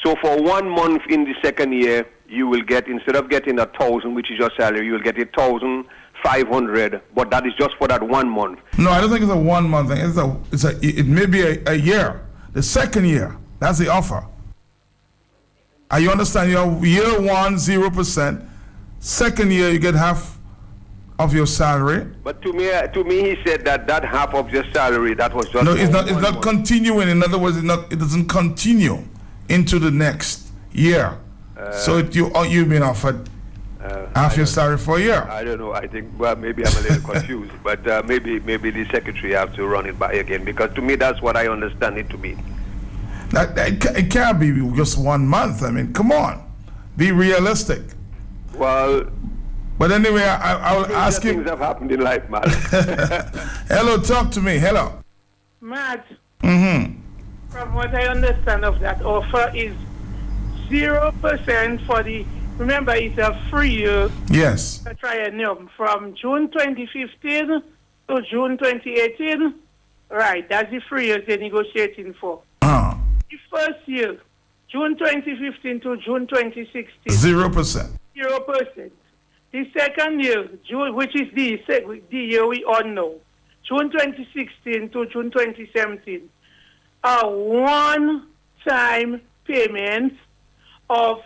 So for 1 month in the second year, you will get, instead of getting $1,000, which is your salary, you will get $1,500. But that is just for that 1 month. No, I don't think it's a 1 month thing. It may be a year. The second year, that's the offer. You understand? Year 1, 0%. Second year, you get half of your salary. But to me, he said that half of your salary, that was just. No, it's not continuing. In other words, it doesn't continue into the next year. So you've been offered half your salary for a year. I don't know. I think maybe I'm a little confused, but maybe the secretary have to run it by again, because to me that's what I understand it to be. It can't be just 1 month. I mean, come on, be realistic. Well. But anyway, I will ask you. Things have happened in life, Matt. Hello, talk to me. Hello. Matt. Mm-hmm. From what I understand of that offer is 0% for the. Remember, it's a 3-year. Yes. Triennium from June 2015 to June 2018. Right, that's the 3 years they're negotiating for. Uh-huh. The first year, June 2015 to June 2016. 0%. 0%. The second year, June, which is the year we all know, June 2016 to June 2017, a one-time payment of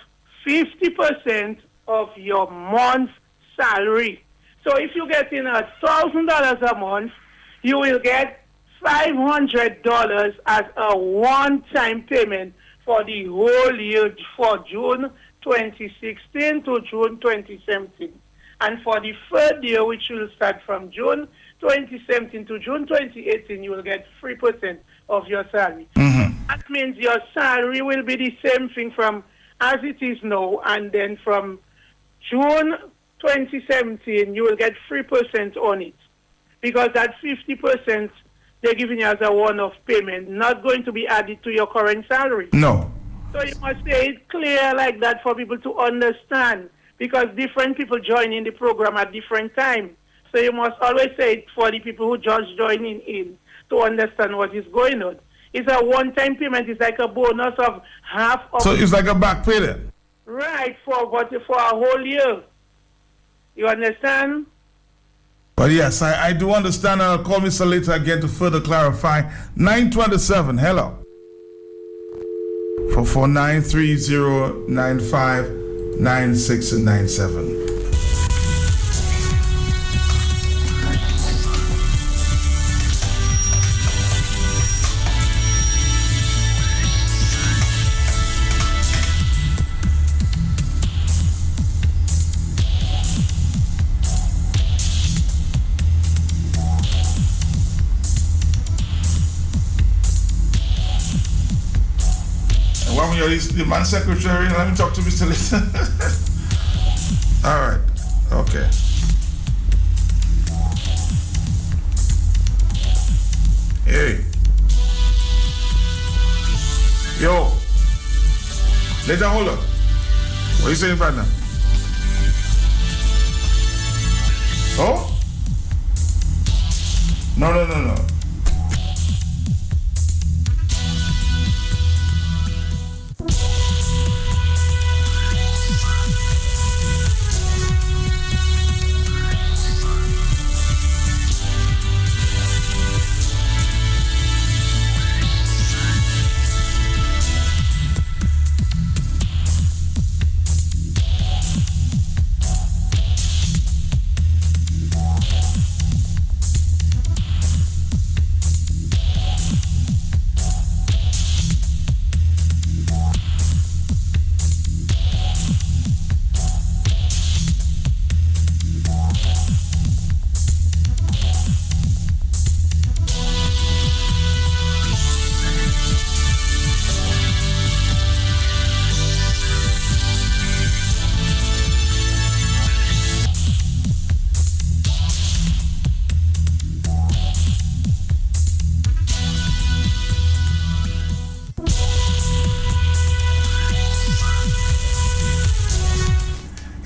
50% of your month's salary. So if you're getting $1,000 a month, you will get $500 as a one-time payment for the whole year for June 2016 to June 2017. And for the third year, which will start from June 2017 to June 2018, you will get 3% of your salary. That means your salary will be the same thing from as it is now, and then from June 2017, you will get 3% on it. Because that 50% they're giving you as a one-off payment, not going to be added to your current salary. No. So you must say it clear like that for people to understand, because different people join in the program at different times. So you must always say it for the people who just joining in to understand what is going on. It's a one-time payment. It's like a bonus of half of... So it's like a back pay then? Right, for a whole year. You understand? But yes, I do understand, and I'll call Mr. later again to further clarify. 927, hello. 44930959697. The man secretary, let me talk to Mr. Little. All right, okay. Hey. Yo. Later, hold up. What are you saying, partner? Oh? No.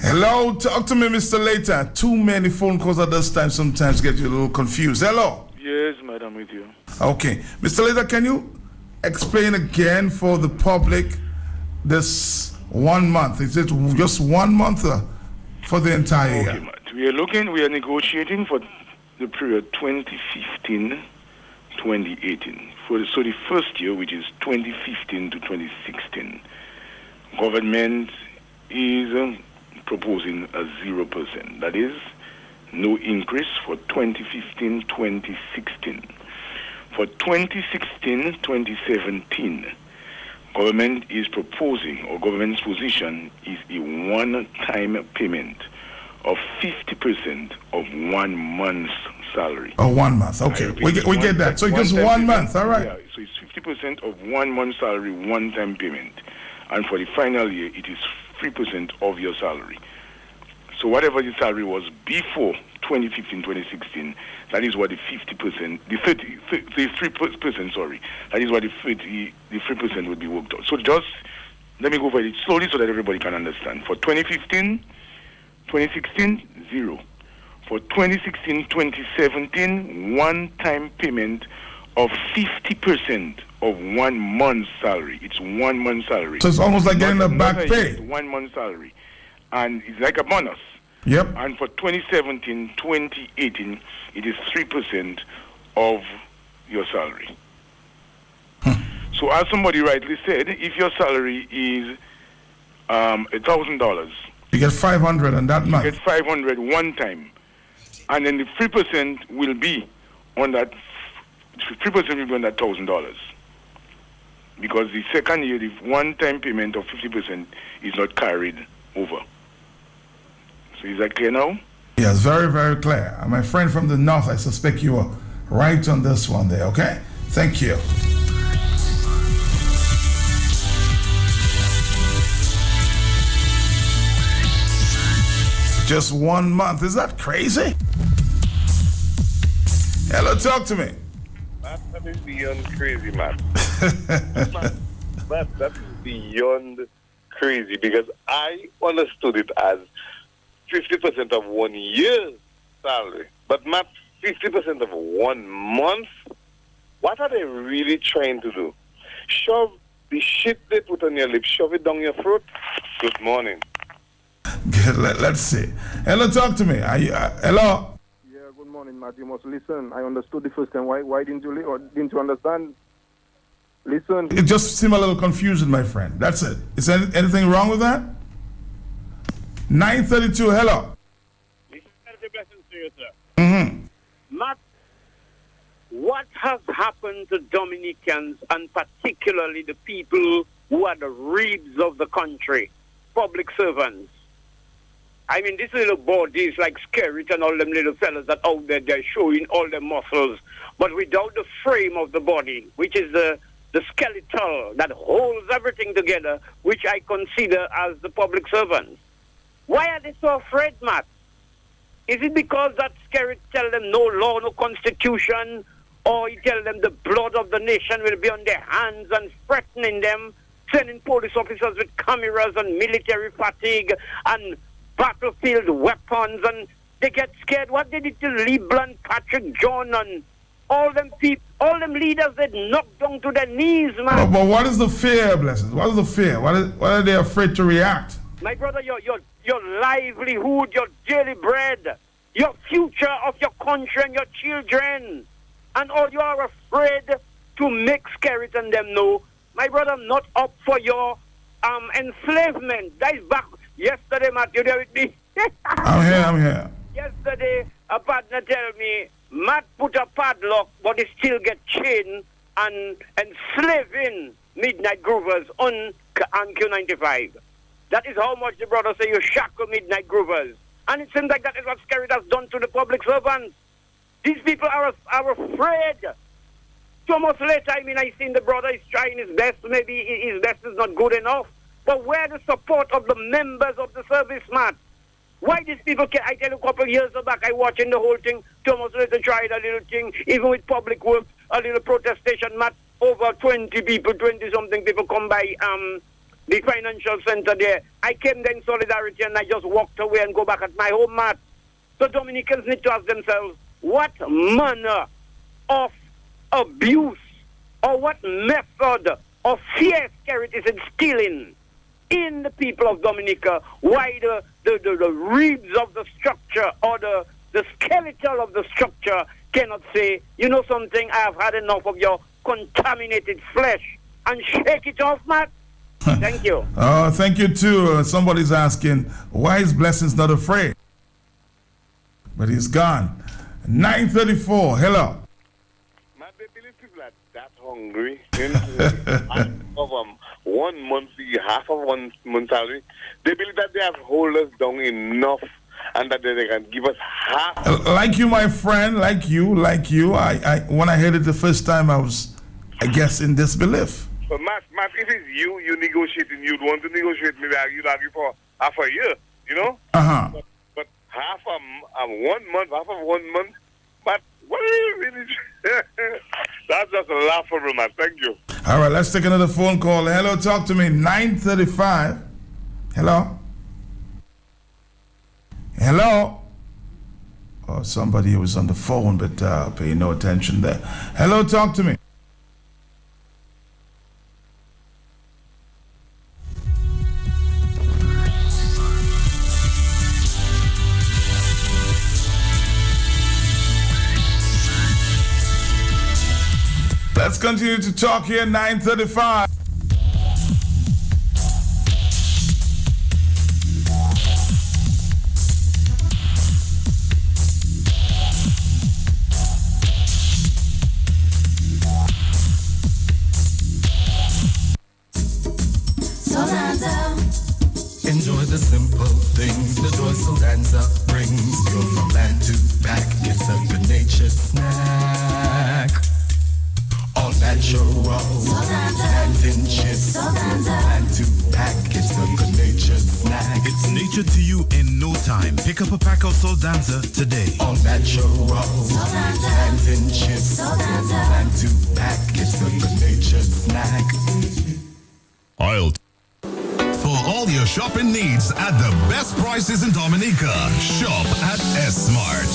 Hello, talk to me, Mr. Later. Too many phone calls at this time sometimes get you a little confused. Hello. Yes, madam, with you. Okay. Mr. Later, can you explain again for the public this 1 month? Is it just 1 month for the entire year? We are negotiating for the period 2015-2018. So the first year, which is 2015 to 2016, government is proposing a 0%. That is, no increase for 2015-2016. For 2016-2017, government is proposing, or government's position is a one-time payment of 50% of 1 month's salary. Oh, 1 month. Okay, we get that. So just 1 month, all right. Yeah, so it's 50% of 1 month's salary, one-time payment. And for the final year, it is 3% of your salary. So whatever the salary was before 2015-2016, that is what the 50%, the 3%, sorry, that is what the 3% would be worked out. So just, let me go over it slowly so that everybody can understand. For 2015-2016, 0. For 2016-2017, one-time payment of 50% of 1 month's salary. It's 1 month's salary. So it's almost like getting a back pay. It's 1 month's salary. And it's like a bonus. Yep. And for 2017, 2018, it is 3% of your salary. So as somebody rightly said, if your salary is $1,000, you get 500 on that month. You get 500 one time, and then the 3% will be on that. 3% will be on that $1,000, because the second year, the one-time payment of 50% is not carried over. So is that clear now? Yes, very, very clear. And my friend from the north, I suspect you are right on this one there. Okay, thank you. Just 1 month. Is that crazy? Hello, talk to me. That is beyond crazy, man. That is beyond crazy, because I understood it as 50% of 1 year's salary. But not 50% of 1 month? What are they really trying to do? Shove the shit they put on your lips, shove it down your throat? Good morning. Let's see. Hello, talk to me. Hello. Yeah, good morning, Matt. You must listen. I understood the first time. Why didn't you or didn't you understand? Listen. It just seemed a little confusion, my friend. That's it. Is there anything wrong with that? 932. Hello. Matt, what has happened to Dominicans, and particularly the people who are the ribs of the country, public servants? I mean, these little bodies like Skerrit and all them little fellas that out there, they're showing all their muscles, but without the frame of the body, which is the skeletal that holds everything together, which I consider as the public servants. Why are they so afraid, Matt? Is it because that Skerrit tell them no law, no constitution, or he tell them the blood of the nation will be on their hands and threatening them, sending police officers with cameras and military fatigue and battlefield weapons, and they get scared? What they did to Leblanc, Patrick John, and all them people, all them leaders, they knocked down to their knees, man. But what is the fear, Blessings? What is the fear? Why are they afraid to react? My brother, your livelihood, your daily bread, your future of your country and your children, and all you are afraid to make Skerrit and them know. My brother, I'm not up for your enslavement. That is back yesterday, Matt. You there with me? I'm here. Yesterday, a partner tell me, Matt put a padlock, but he still get chained and enslaving midnight groovers on Q95. That is how much the brother say you shackle midnight groovers. And it seems like that is what Skerrit has done to the public servants. These people are afraid. 2 months later, I mean, I seen the brother is trying his best. Maybe his best is not good enough. But where the support of the members of the service, man? Why these people can? I tell you, a couple of years back, I watching the whole thing. 2 months later, tried a little thing, even with public work, a little protestation, Matt. Over 20 people, 20-something people come by the financial center there. I came there in solidarity and I just walked away and go back at my home, Matt. So Dominicans need to ask themselves, what manner of abuse or what method of fear Skerrit is instilling in the people of Dominica? Why the ribs of the structure or the skeletal of the structure cannot say, you know something, I have had enough of your contaminated flesh, and shake it off, Matt? Thank you. Thank you too. Somebody's asking, why is Blessings not afraid? But he's gone. 934. Hello. Man, they believe people are that hungry. Of 1 month, half of 1 month salary. They believe that they have hold us down enough, and that they can give us half. Like you, my friend. Like you. I when I heard it the first time, I was, I guess, in disbelief. But Matt, if it's you negotiating, you'd want to negotiate. Maybe you'd argue for half a year, you know? But half of 1 month, half of 1 month, but what are you really? That's just laughable, man. Thank you. All right, let's take another phone call. Hello, talk to me. 935. Hello. or somebody who was on the phone, but pay no attention there. Hello, talk to me. Let's continue to talk here, 9:35. Enjoy the simple things, the joy Solanza brings. Go from land to back, it's a good-natured snack. All natural, and in chips. Land to pack, it's a good-natured snack. It's nature to you in no time. Pick up a pack of Soldanza today. All natural, and in chips. Land to pack, it's a good-natured snack. For all your shopping needs at the best prices in Dominica, shop at S-Mart.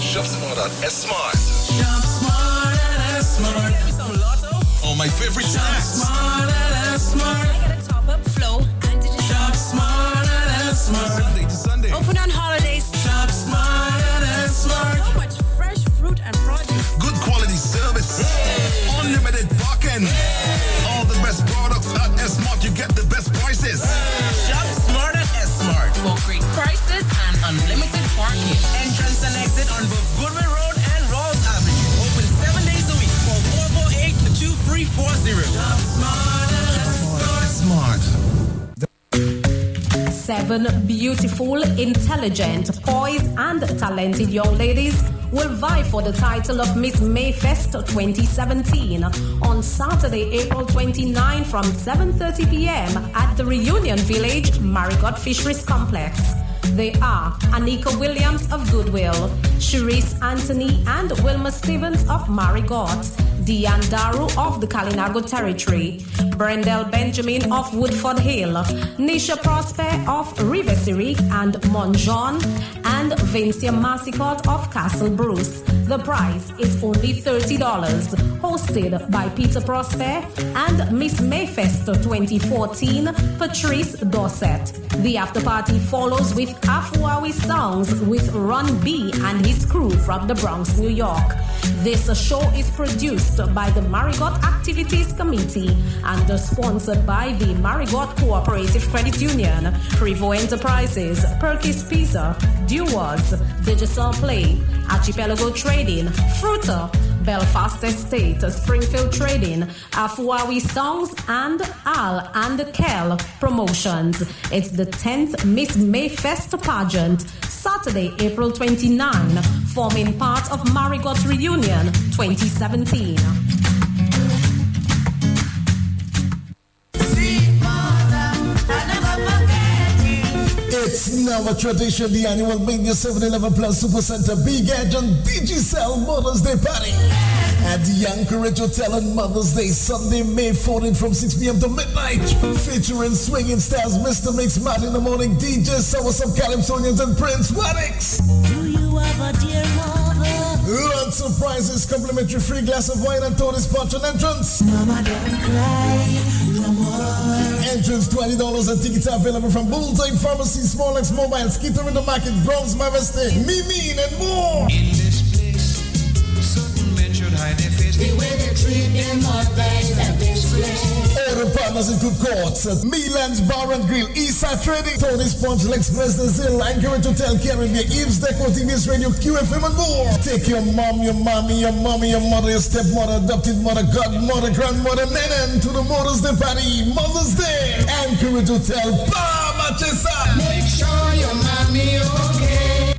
Shop smart at S-Mart. Shop smart at S-Mart. All my favorite snacks. Shop smart at S-Mart. Get a top-up flow. Shop smart at S-Mart. Sunday to Sunday. Open on holidays. Shop smart at S-Mart. So much fresh fruit and produce. Good quality service. Unlimited parking. All the best products at S-Mart. You get the best prices. Shop smart at S-Mart. For great prices and unlimited parking. Entrance and exit on both Goodwin Road and Rawls Avenue. Open 7 days a week. Call 448-2340. Shop smart at S-Mart. 7 beautiful, intelligent, poised, and talented young ladies will vie for the title of Miss Mayfest 2017 on Saturday, April 29 from 7:30 p.m. at the Reunion Village, Marigot Fisheries Complex. They are Anika Williams of Goodwill, Sharice Anthony and Wilma Stevens of Marigot, Diane Daru of the Kalinago Territory, Brendel Benjamin of Woodford Hill, Nisha Prosper of Rivesiri and Monjon, and Vincia Massicot of Castle Bruce. The price is only $30. Hosted by Peter Prosper and Miss Mayfest 2014, Patrice Dorset. The after party follows with Afuawi songs with Ron B and his crew from the Bronx, New York. This show is produced by the Marigot Activities Committee and sponsored by the Marigot Cooperative Credit Union, Prevo Enterprises, Perkis Pizza, Duwas, Digital Play, Archipelago Trading, Fruiter, Belfast Estate, Springfield Trading, Afuawi Songs, and Al and Kel Promotions. It's the 10th Miss Mayfest pageant, Saturday, April 29, forming part of Marigot Reunion 2017. It's now a tradition, the annual Mania 7-Eleven Plus Supercenter Big Edge on Digicel Mother's Day Party at the Anchorage Hotel on Mother's Day, Sunday, May 14th from 6 p.m. to midnight. Featuring swinging stars, Mr. Mix, Matt in the Morning, DJ Sour, some Calypsonians and Prince Waddix. Do you have a dear mother? Lots of prizes, complimentary free glass of wine and Tony's punch on entrance. Mama, don't cry no more. Entrance $20 and tickets are available from Bullseye Pharmacy, Smallex Mobile, Skitter in the Market, Bronx, Maveste, Mimi, and more. In this place, certain men should hide their face. The way they treat their mothers at this place. All the partners in good courts, Milan's Bar and Grill, Eastside Trading, Tony's Punch, Lex President Zil, Anchorage Hotel, Caribbean, Eve's Deco, TVS Radio, QFM, and more. Take your mom, your mommy, your mother, your stepmother, adopted mother, godmother, grandmother, nenen to the Mother's Day party, Mother's Day, Anchorage Hotel, Machesa. Make sure your mommy okay.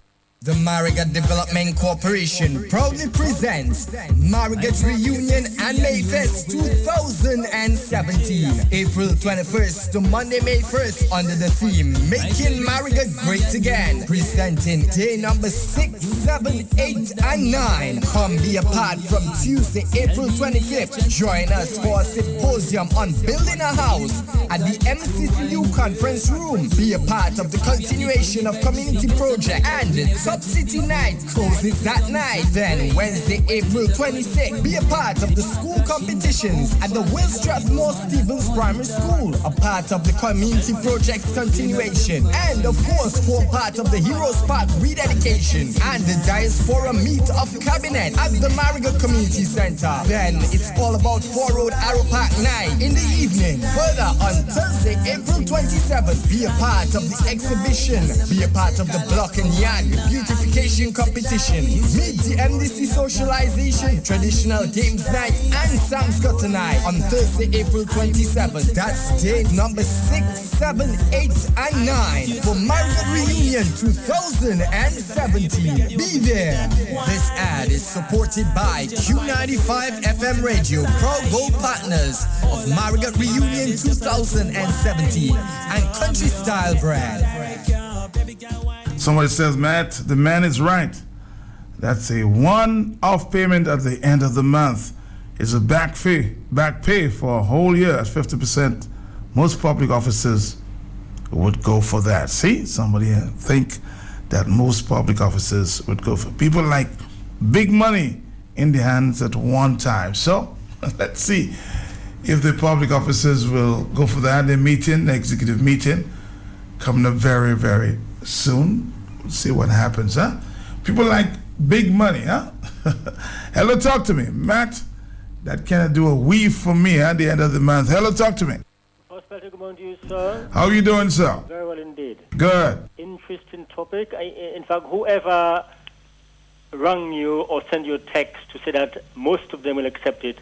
The Marigot Development Corporation proudly presents Marigot Reunion and Mayfest 2017, April 21st to Monday, May 1st, under the theme Making Marigot Great Again. Presenting day number 6, 7, 8, and 9. Come be a part from Tuesday, April 25th. Join us for a symposium on building a house at the MCCU conference room. Be a part of the continuation of community project and top Club City Night closes at night. Then Wednesday, April 26th, be a part of the school competitions at the Will Strathmore Stevens Primary School, a part of the community project's continuation, and of course form part of the Heroes Park rededication and the Diaspora Meet of Cabinet at the Marigot Community Center. Then it's all about 4 Road Arrow Park Night in the evening. Further, on Thursday, April 27th, be a part of the exhibition, be a part of the Block and Yard beautification competition, meet the MDC socialization, traditional games night, and Sam Scott tonight on Thursday, April 27th. That's day number 6, 7, 8, and 9 for Marigot Reunion 2017. Be there. This ad is supported by Q95 FM Radio, proud gold partners of Marigot Reunion 2017 and Country Style Brand. Somebody says, Matt, the man is right. That's a one-off payment at the end of the month. It's a back pay for a whole year at 50%. Most public officers would go for that. See, somebody think that most public officers would go for. People like big money in their hands at one time. So let's see if the public officers will go for that. The meeting, the executive meeting, coming up very, very soon. We'll see what happens, huh? People like big money, huh? Hello, talk to me. Matt, that cannot do a weave for me at the end of the month. Hello, talk to me. Good morning to you, sir. How are you doing, sir? Very well indeed. Good. Interesting topic. In fact, whoever rang you or sent you a text to say that most of them will accept it,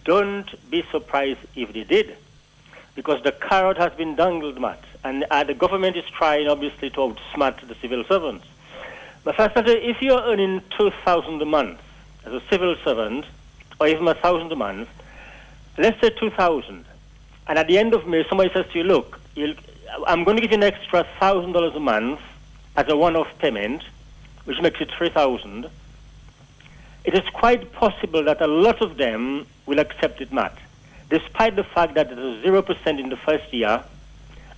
don't be surprised if they did. Because the carrot has been dangled, Matt. And the government is trying, obviously, to outsmart the civil servants. But first, if you're earning $2,000 a month as a civil servant, or even $1,000 a month, let's say $2,000. And at the end of May, somebody says to you, look, I'm going to give you an extra $1,000 a month as a one-off payment, which makes it $3,000. It is quite possible that a lot of them will accept it, Matt, despite the fact that it is 0% in the first year,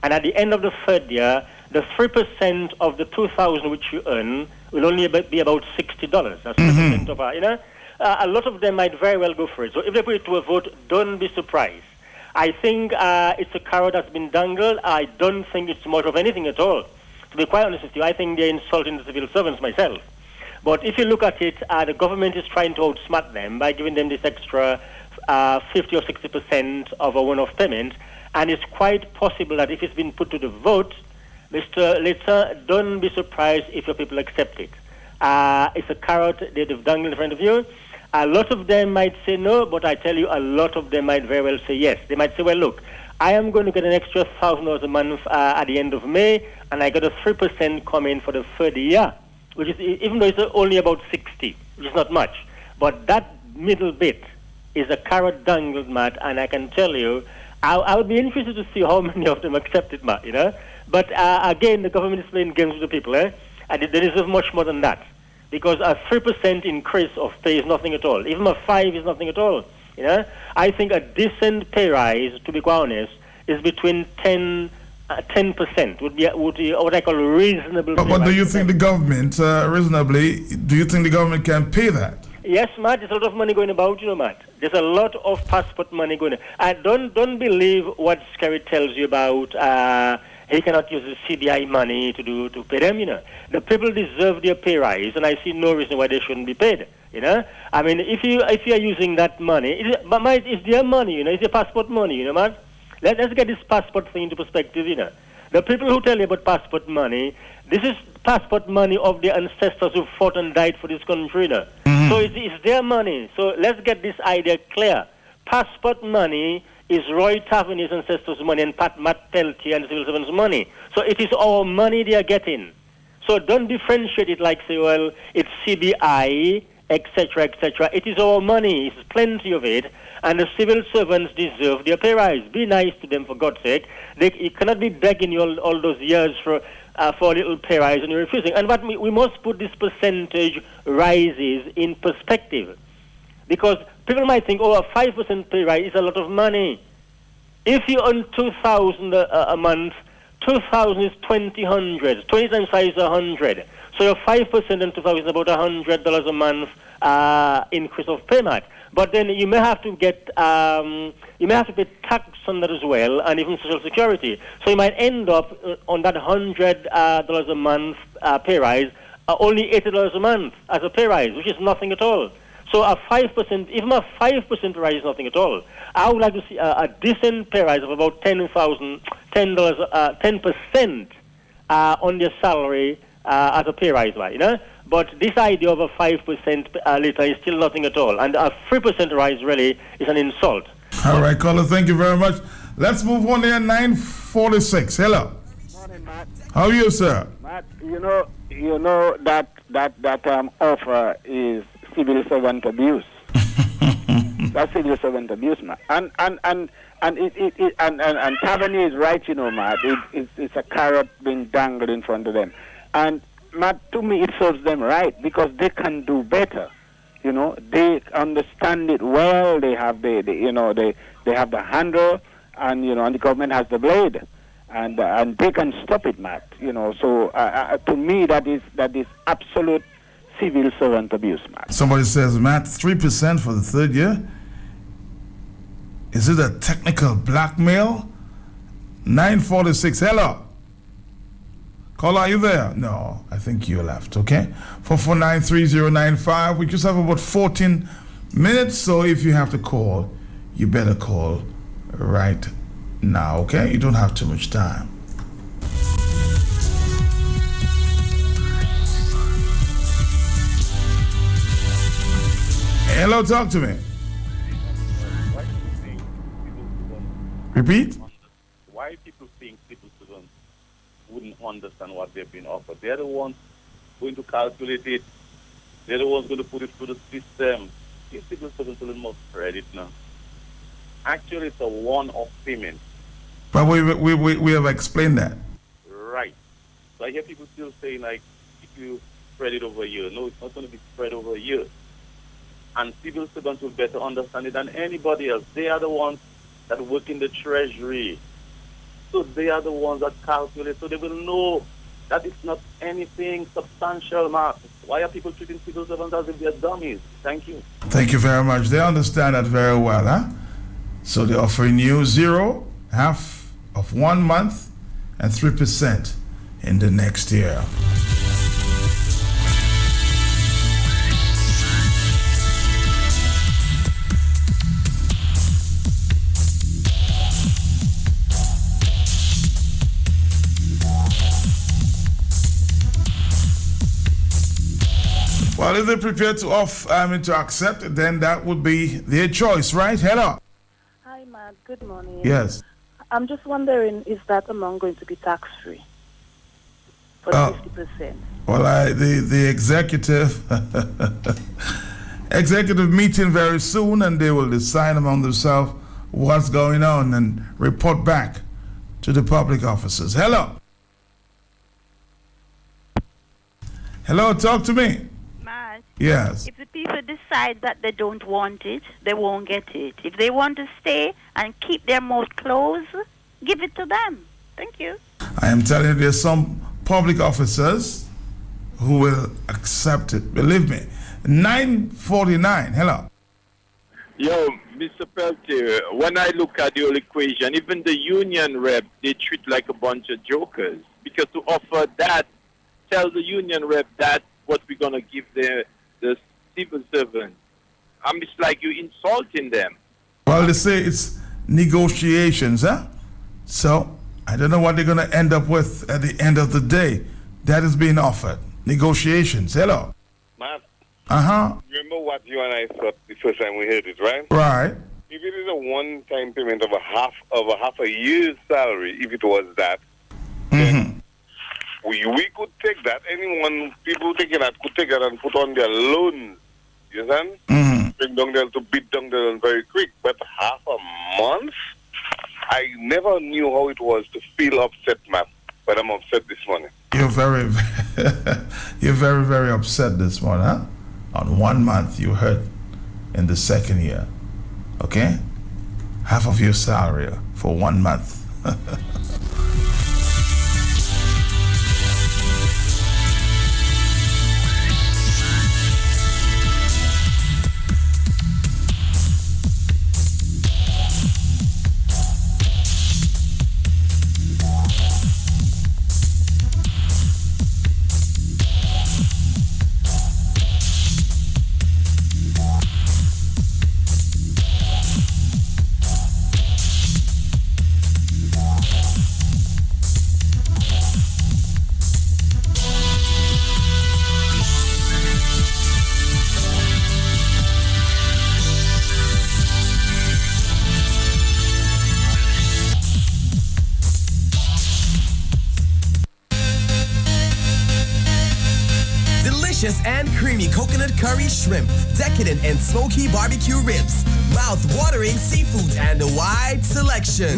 and at the end of the third year, the 3% of the $2,000 which you earn will only be about $60. That's 3% of our, a lot of them might very well go for it. So if they put it to a vote, don't be surprised. I think it's a carrot that's been dangled. I don't think it's much of anything at all. To be quite honest with you, I think they're insulting the civil servants myself. But if you look at it, the government is trying to outsmart them by giving them this extra 50 or 60% of a one-off payment. And it's quite possible that if it's been put to the vote, Mr. Litzer, don't be surprised if your people accept it. It's a carrot they've dangled in front of you. A lot of them might say no, but I tell you, a lot of them might very well say yes. They might say, well, look, I am going to get an extra $1,000 a month at the end of May, and I got a 3% coming for the third year, which is, even though it's only about 60, which is not much. But that middle bit is a carrot dangled, Matt, and I can tell you, I'll be interested to see how many of them accept it, Matt, But again, the government is playing games with the people, and they deserve much more than that. Because a 3% increase of pay is nothing at all. Even a 5 is nothing at all. I think a decent pay rise, to be quite honest, is between 10% would be what I call reasonable. But do you think the government, do you think the government can pay that? Yes, Matt. There's a lot of money going about, Matt. There's a lot of passport money going. Don't believe what Scary tells you about. He cannot use the CBI money to pay them, The people deserve their pay rise, and I see no reason why they shouldn't be paid, I mean, if you are using that money, it's their money, it's their passport money, man. Let's get this passport thing into perspective, The people who tell you about passport money, this is passport money of their ancestors who fought and died for this country, So it's their money. So let's get this idea clear. Passport money is Roy Taverner's ancestors' money and Matt Peltier and civil servants' money. So it is our money they are getting. So don't differentiate it like, say, well, it's CBI, etc., etc. It is our money. It's plenty of it. And the civil servants deserve their pay rise. Be nice to them, for God's sake. You cannot be begging you all those years for a little pay rise and you're refusing. And we must put this percentage rises in perspective. Because people might think, a 5% pay rise is a lot of money. If you earn $2,000 a month, 2,000 is 20 hundreds. 20 times 5 is 100. So your 5% in 2000 is about $100 a month increase of payment. But then you may have to get, you may have to pay tax on that as well, and even Social Security. So you might end up on that $100 a month pay rise, only $80 a month as a pay rise, which is nothing at all. So a 5%, even a 5% rise is nothing at all. I would like to see a decent pay rise of about $10% on your salary as a pay rise, right? You know? But this idea of a 5% later is still nothing at all. And a 3% rise really is an insult. All right, caller, thank you very much. Let's move on there, 946. Hello. Morning, Matt. How are you, sir? Matt, you know that offer is civil servant abuse. That's civil servant abuse, Matt. And Tavernier is right, you know, Matt. It's a carrot being dangled in front of them. And Matt, to me, it serves them right because they can do better. You know, they understand it well. They have they have the handle, and and the government has the blade, and they can stop it, Matt. You know, so to me, that is absolute civil servant abuse, Matt. Somebody says, Matt, 3% for the third year. Is it a technical blackmail? 946. Hello. Caller, are you there? No, I think you left, okay? 4493095. We just have about 14 minutes, so if you have to call, you better call right now, okay? You don't have too much time. Hello, talk to me. Repeat? Why people think civil servants wouldn't understand what they've been offered? They're the ones going to calculate it. They're the ones going to put it through the system. These civil servants will most credit now. Actually, it's a one-off payment. But we have explained that. Right. So I hear people still saying, like, if you spread it over a year. No, it's not going to be spread over a year. And civil servants will better understand it than anybody else. They are the ones that work in the treasury. So they are the ones that calculate. So they will know that it's not anything substantial, Mark. Why are people treating civil servants as if they're dummies? Thank you. Thank you very much. They understand that very well, huh? So they're offering you 0, half of 1 month, and 3% in the next year. Well, if they're prepared to to accept it, then that would be their choice, right? Hello. Hi, Matt. Good morning. Yes. I'm just wondering, is that amount going to be tax-free for 50%? Well, the executive meeting very soon, and they will decide among themselves what's going on and report back to the public officers. Hello. Hello, talk to me. Yes. If the people decide that they don't want it, they won't get it. If they want to stay and keep their mouth closed, give it to them. Thank you. I am telling you, there's some public officers who will accept it. Believe me. 949. Hello. Yo, Mr. Peltier, when I look at the whole equation, even the union rep, they treat like a bunch of jokers. Because to offer that, tell the union rep that what we're going to give the civil servants. It's like you insulting them. Well, they say it's negotiations, huh? So, I don't know what they're going to end up with at the end of the day. That is being offered. Negotiations. Hello. Matt. Uh-huh. Remember what you and I thought the first time we heard it, right? Right. If it is a one-time payment of a half a year's salary, if it was that, we could take that. People taking that could take that and put on their loans. You understand? Bring down there to beat down there very quick. But half a month? I never knew how it was to feel upset, man. But I'm upset this morning. You're very, very upset this morning, huh? On 1 month, you hurt in the second year. Okay? Half of your salary for 1 month. creamy coconut curry shrimp, decadent and smoky barbecue ribs, mouth-watering seafoods, and a wide selection.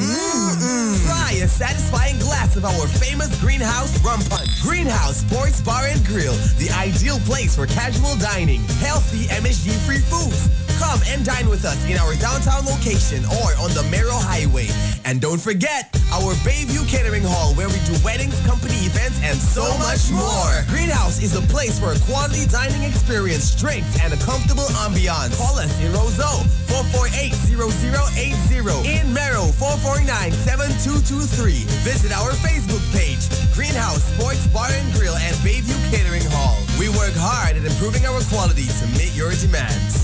Try a satisfying glass of our famous Greenhouse Rum Punch. Greenhouse Sports Bar and Grill, the ideal place for casual dining, healthy MSG-free foods. Come and dine with us in our downtown location or on the Mero Highway. And don't forget our Bayview Catering Hall, where we do weddings, company events, and so much more. Greenhouse is a place for a quality dining experience, drinks, and a comfortable ambiance. Call us in Roseau, 448-0080. In Mero, 449-7223. Visit our Facebook page, Greenhouse Sports Bar and Grill and Bayview Catering Hall. We work hard at improving our quality to meet your demands.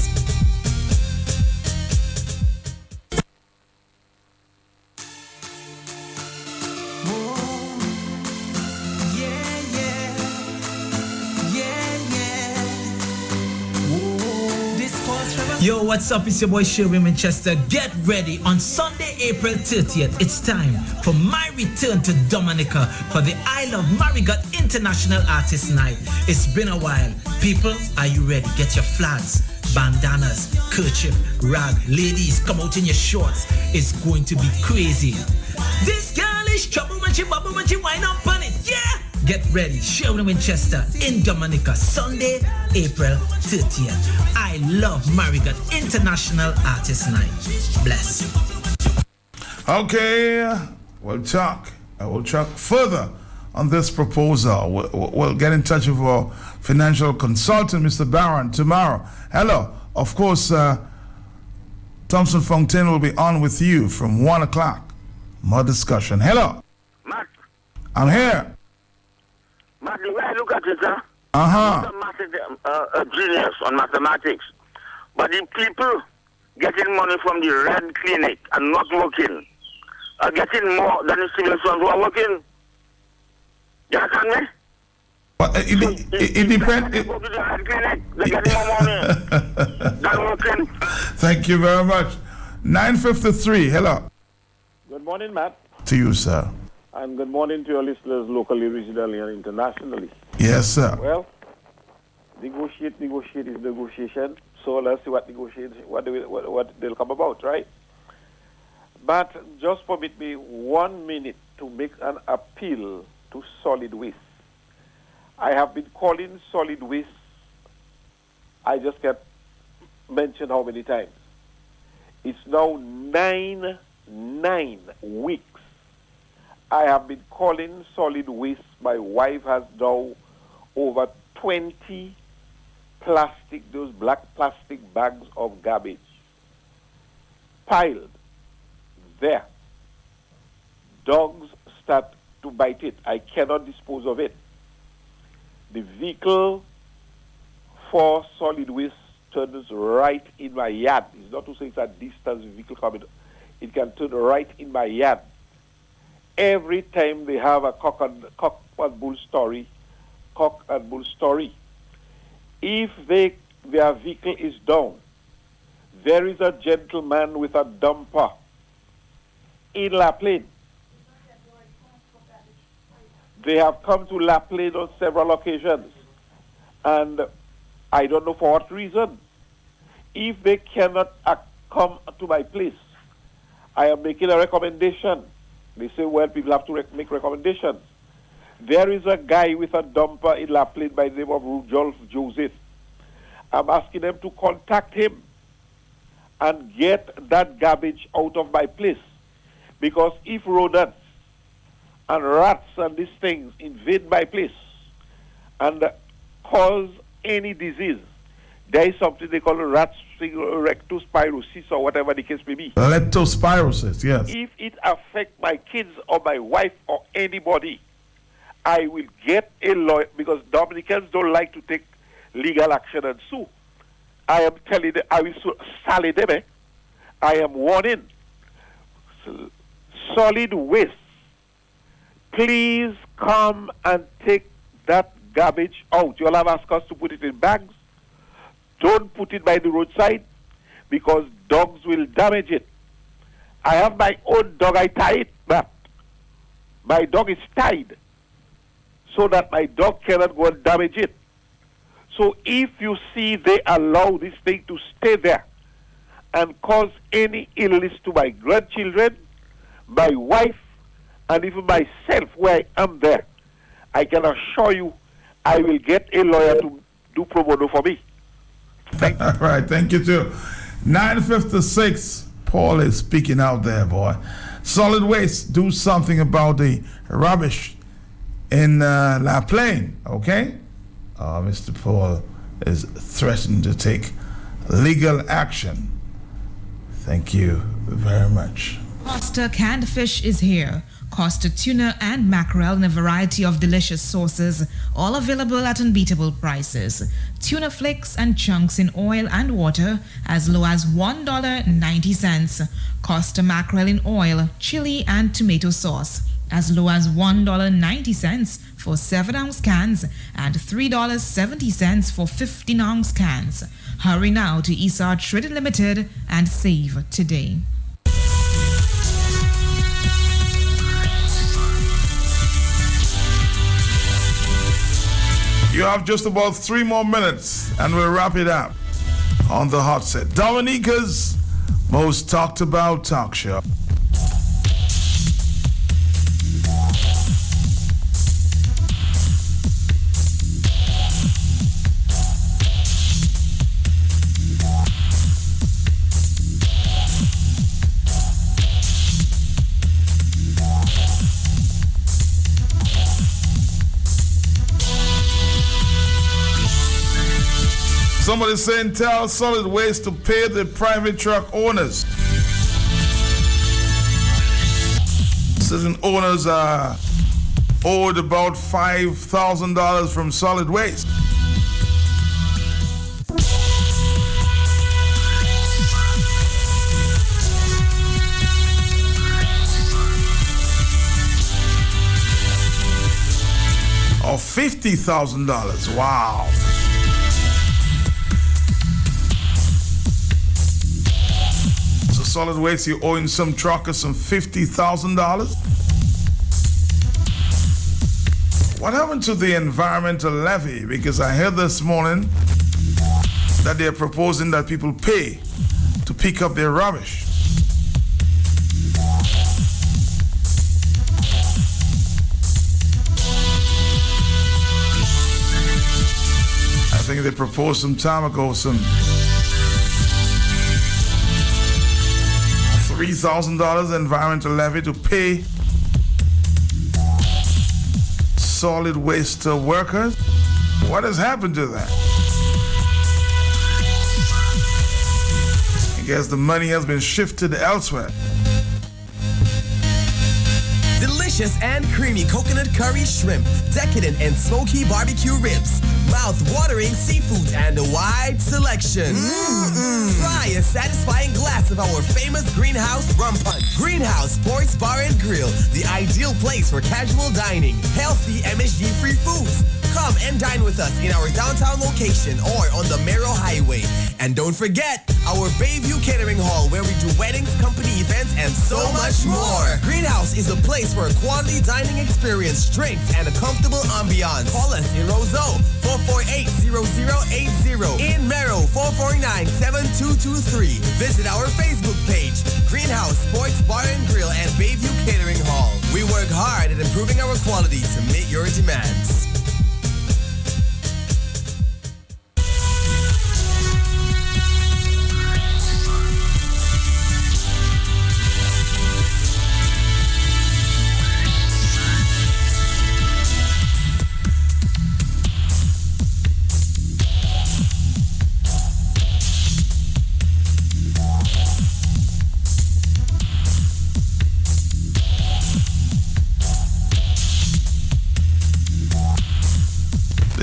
Yo, what's up? It's your boy Sherwin Winchester. Get ready on Sunday, April 30th. It's time for my return to Dominica for the I Love Marigot International Artist Night. It's been a while. People, are you ready? Get your flags, bandanas, kerchief, rag. Ladies, come out in your shorts. It's going to be crazy. This girl is trouble when she bubble when she wind up on it. Yeah! Get ready, Sherwin Winchester in Dominica, Sunday, April 30th. I Love Marigot International Artist Night. Bless. Okay, I will talk further on this proposal. We'll get in touch with our financial consultant, Mr. Barron, tomorrow. Hello. Of course, Thompson Fontaine will be on with you from 1 o'clock. More discussion. Hello. Matt. I'm here. Matt, the way I look at it, sir, Uh-huh. a genius on mathematics. But the people getting money from the Red Clinic and not working are getting more than the civil servants who are working. You understand me? Well, it depends. Go to the Red Clinic, they get more money than working. Thank you very much. 9:53. Hello. Good morning, Matt. To you, sir. And good morning to your listeners locally, regionally, and internationally. Yes, sir. Well, negotiate is negotiation. So let's see what they'll come about, right? But just permit me 1 minute to make an appeal to solid waste. I have been calling solid waste. I just can't mention how many times. It's now nine weeks. I have been calling solid waste. My wife has now over 20 those black plastic bags of garbage piled there. Dogs start to bite it. I cannot dispose of it. The vehicle for solid waste turns right in my yard. It's not to say it's a distance vehicle coming. It can turn right in my yard. Every time they have a cock and bull story, if their vehicle is down, there is a gentleman with a dumper in La Plaine. They have come to La Plaine on several occasions, and I don't know for what reason. If they cannot come to my place, I am making a recommendation. They say, well, people have to make recommendations. There is a guy with a dumper in La Plaine by the name of Rudolph Joseph. I'm asking them to contact him and get that garbage out of my place. Because if rodents and rats and these things invade my place and cause any disease, there is something they call rectospirosis or whatever the case may be. Leptospirosis, yes. If it affects my kids or my wife or anybody, I will get a lawyer, because Dominicans don't like to take legal action and sue. I am telling them, I will sally them. I am warning. Solid waste, please come and take that garbage out. You'll have asked us to put it in bags. Don't put it by the roadside, because dogs will damage it. I have my own dog, I tie it, but my dog is tied so that my dog cannot go and damage it. So if you see they allow this thing to stay there and cause any illness to my grandchildren, my wife, and even myself where I am there, I can assure you I will get a lawyer to do pro bono for me. All right, thank you too. 9:56, Paul is speaking out there, boy. Solid Waste, do something about the rubbish in La Plaine, okay? Mr. Paul is threatening to take legal action. Thank you very much. Costa canned fish is here. Costa tuna and mackerel in a variety of delicious sauces, all available at unbeatable prices. Tuna flakes and chunks in oil and water as low as $1.90. Costa mackerel in oil, chili and tomato sauce as low as $1.90 for 7-ounce cans and $3.70 for 15-ounce cans. Hurry now to Esar Trading Limited and save today. You have just about 3 more minutes and we'll wrap it up on the hot set. Dominica's most talked about talk show. Somebody's saying tell Solid Waste to pay the private truck owners. Certain owners are owed about $5,000 from Solid Waste. Or $50,000. Wow. Solid Waste, you're owing some truckers some $50,000. What happened to the environmental levy? Because I heard this morning that they're proposing that people pay to pick up their rubbish. I think they proposed some time ago some $3,000 environmental levy to pay solid waste workers. What has happened to that? I guess the money has been shifted elsewhere. Delicious and creamy coconut curry shrimp, decadent and smoky barbecue ribs, mouth-watering seafood, and a wide selection. Try a satisfying glass of our famous Greenhouse rum punch. Greenhouse Sports Bar and Grill, the ideal place for casual dining, healthy MSG-free foods. Come and dine with us in our downtown location or on the Mero Highway. And don't forget our Bayview Catering Hall, where we do weddings, company events, and so much more. Greenhouse is a place for a quality dining experience, drinks, and a comfortable ambiance. Call us in Roseau, 448-0080. In Mero, 449-7223. Visit our Facebook page, Greenhouse Sports Bar and Grill and Bayview Catering Hall. We work hard at improving our quality to meet your demands.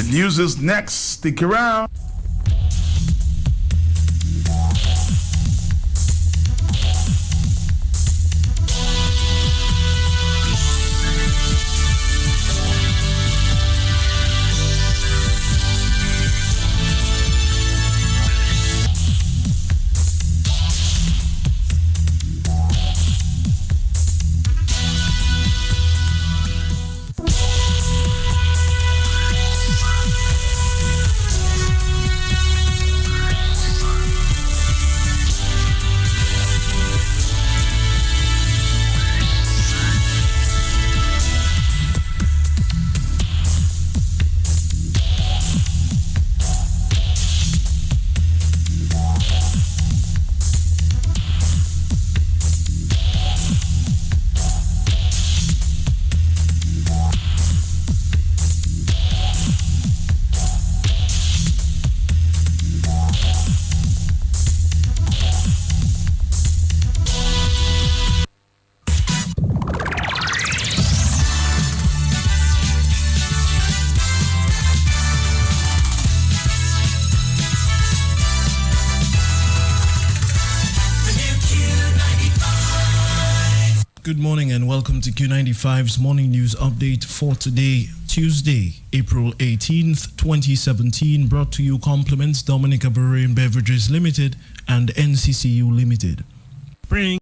News is next. Stick around. Good morning and welcome to Q95's morning news update for today, Tuesday, April 18th, 2017, brought to you compliments Dominica Brewery and Beverages Limited and NCCU Limited. Bring